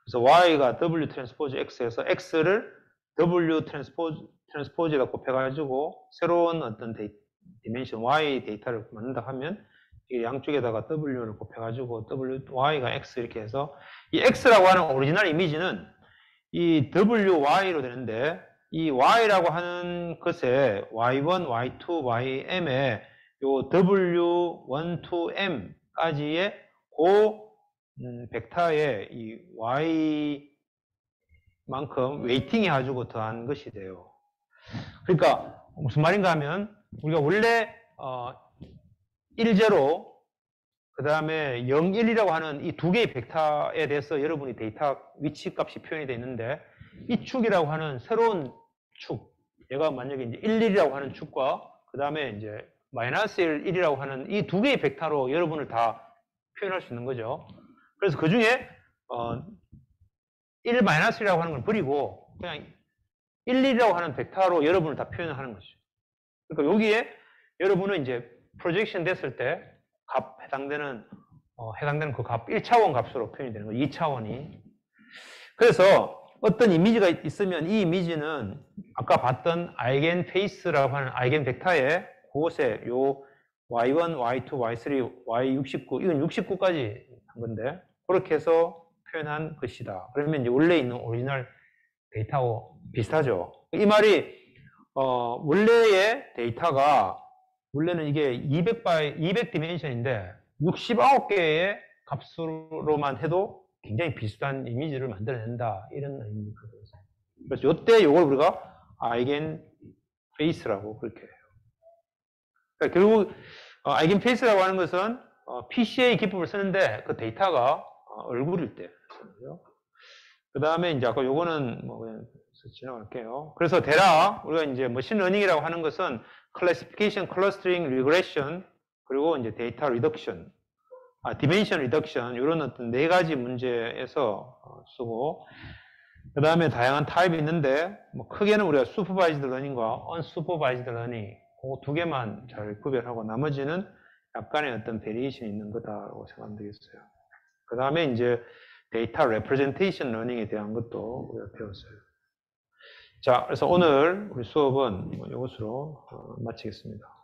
A: 그래서 Y가 W 트랜스포즈 X에서 X를 W 트랜스포즈에다 곱해가지고 새로운 어떤 디멘션 Y 데이터를 만든다 하면, 이 양쪽에다가 W를 곱해가지고 Y가 X 이렇게 해서, 이 X라고 하는 오리지널 이미지는 이 WY로 되는데, 이 Y라고 하는 것에 Y1, Y2, Ym에 요 W1, 2M까지의 벡터에 이 Y만큼 웨이팅해 가지고 더한 것이 돼요. 그러니까 무슨 말인가 하면, 우리가 원래 1, 0, 그 다음에 0, 1이라고 하는 이 두 개의 벡터에 대해서 여러분이 데이터 위치 값이 표현이 되어 있는데, 이 축이라고 하는 새로운 축, 얘가 만약에 이제 1, 1이라고 하는 축과 그 다음에 이제 마이너스 1, 1이라고 하는 이 두 개의 벡터로 여러분을 다 표현할 수 있는 거죠. 그래서 그 중에 1 마이너스라고 하는 걸 버리고 그냥 1, 1이라고 하는 벡터로 여러분을 다 표현하는 거죠. 그러니까 여기에 여러분은 이제 프로젝션 됐을 때 값 해당되는 그 값 1차원 값으로 표현이 되는 거예요. 2차원이. 그래서 어떤 이미지가 있으면 이 이미지는 아까 봤던 아이겐 페이스라고 하는 아이겐 벡터에 그곳에 요 y1, y2, y3, y69 이건 69까지 한 건데 그렇게 해서 표현한 것이다. 그러면 이제 원래 있는 오리지널 데이터하고 비슷하죠. 이 말이 원래의 데이터가 원래는 이게 200 디멘션인데 69개의 값으로만 해도 굉장히 비슷한 이미지를 만들어낸다. 이런 의미거든요. 그래서 이때 이걸 우리가 아이겐 페이스라고 그렇게 해요. 그러니까 결국 아이겐 페이스라고 하는 것은 PCA 기법을 쓰는데 그 데이터가 얼굴일 때 쓰고요. 그 다음에 이제 아까 요거는 뭐 그냥 지나갈게요. 그래서 대략 우리가 이제 머신러닝이라고 하는 것은 클래시피케이션, 클러스터링, 리그레션 그리고 이제 데이터 리덕션, 디멘션 리덕션 이런 어떤 네 가지 문제에서 쓰고 그 다음에 다양한 타입이 있는데 뭐 크게는 우리가 슈퍼바이즈드 러닝과 언슈퍼바이즈드 러닝 그 두 개만 잘 구별하고 나머지는 약간의 어떤 베리에이션이 있는 거다라고 생각하면 되겠어요. 그 다음에 이제 데이터 레프레젠테이션 러닝에 대한 것도 우리가 배웠어요. 자, 그래서 오늘 우리 수업은 이것으로 마치겠습니다.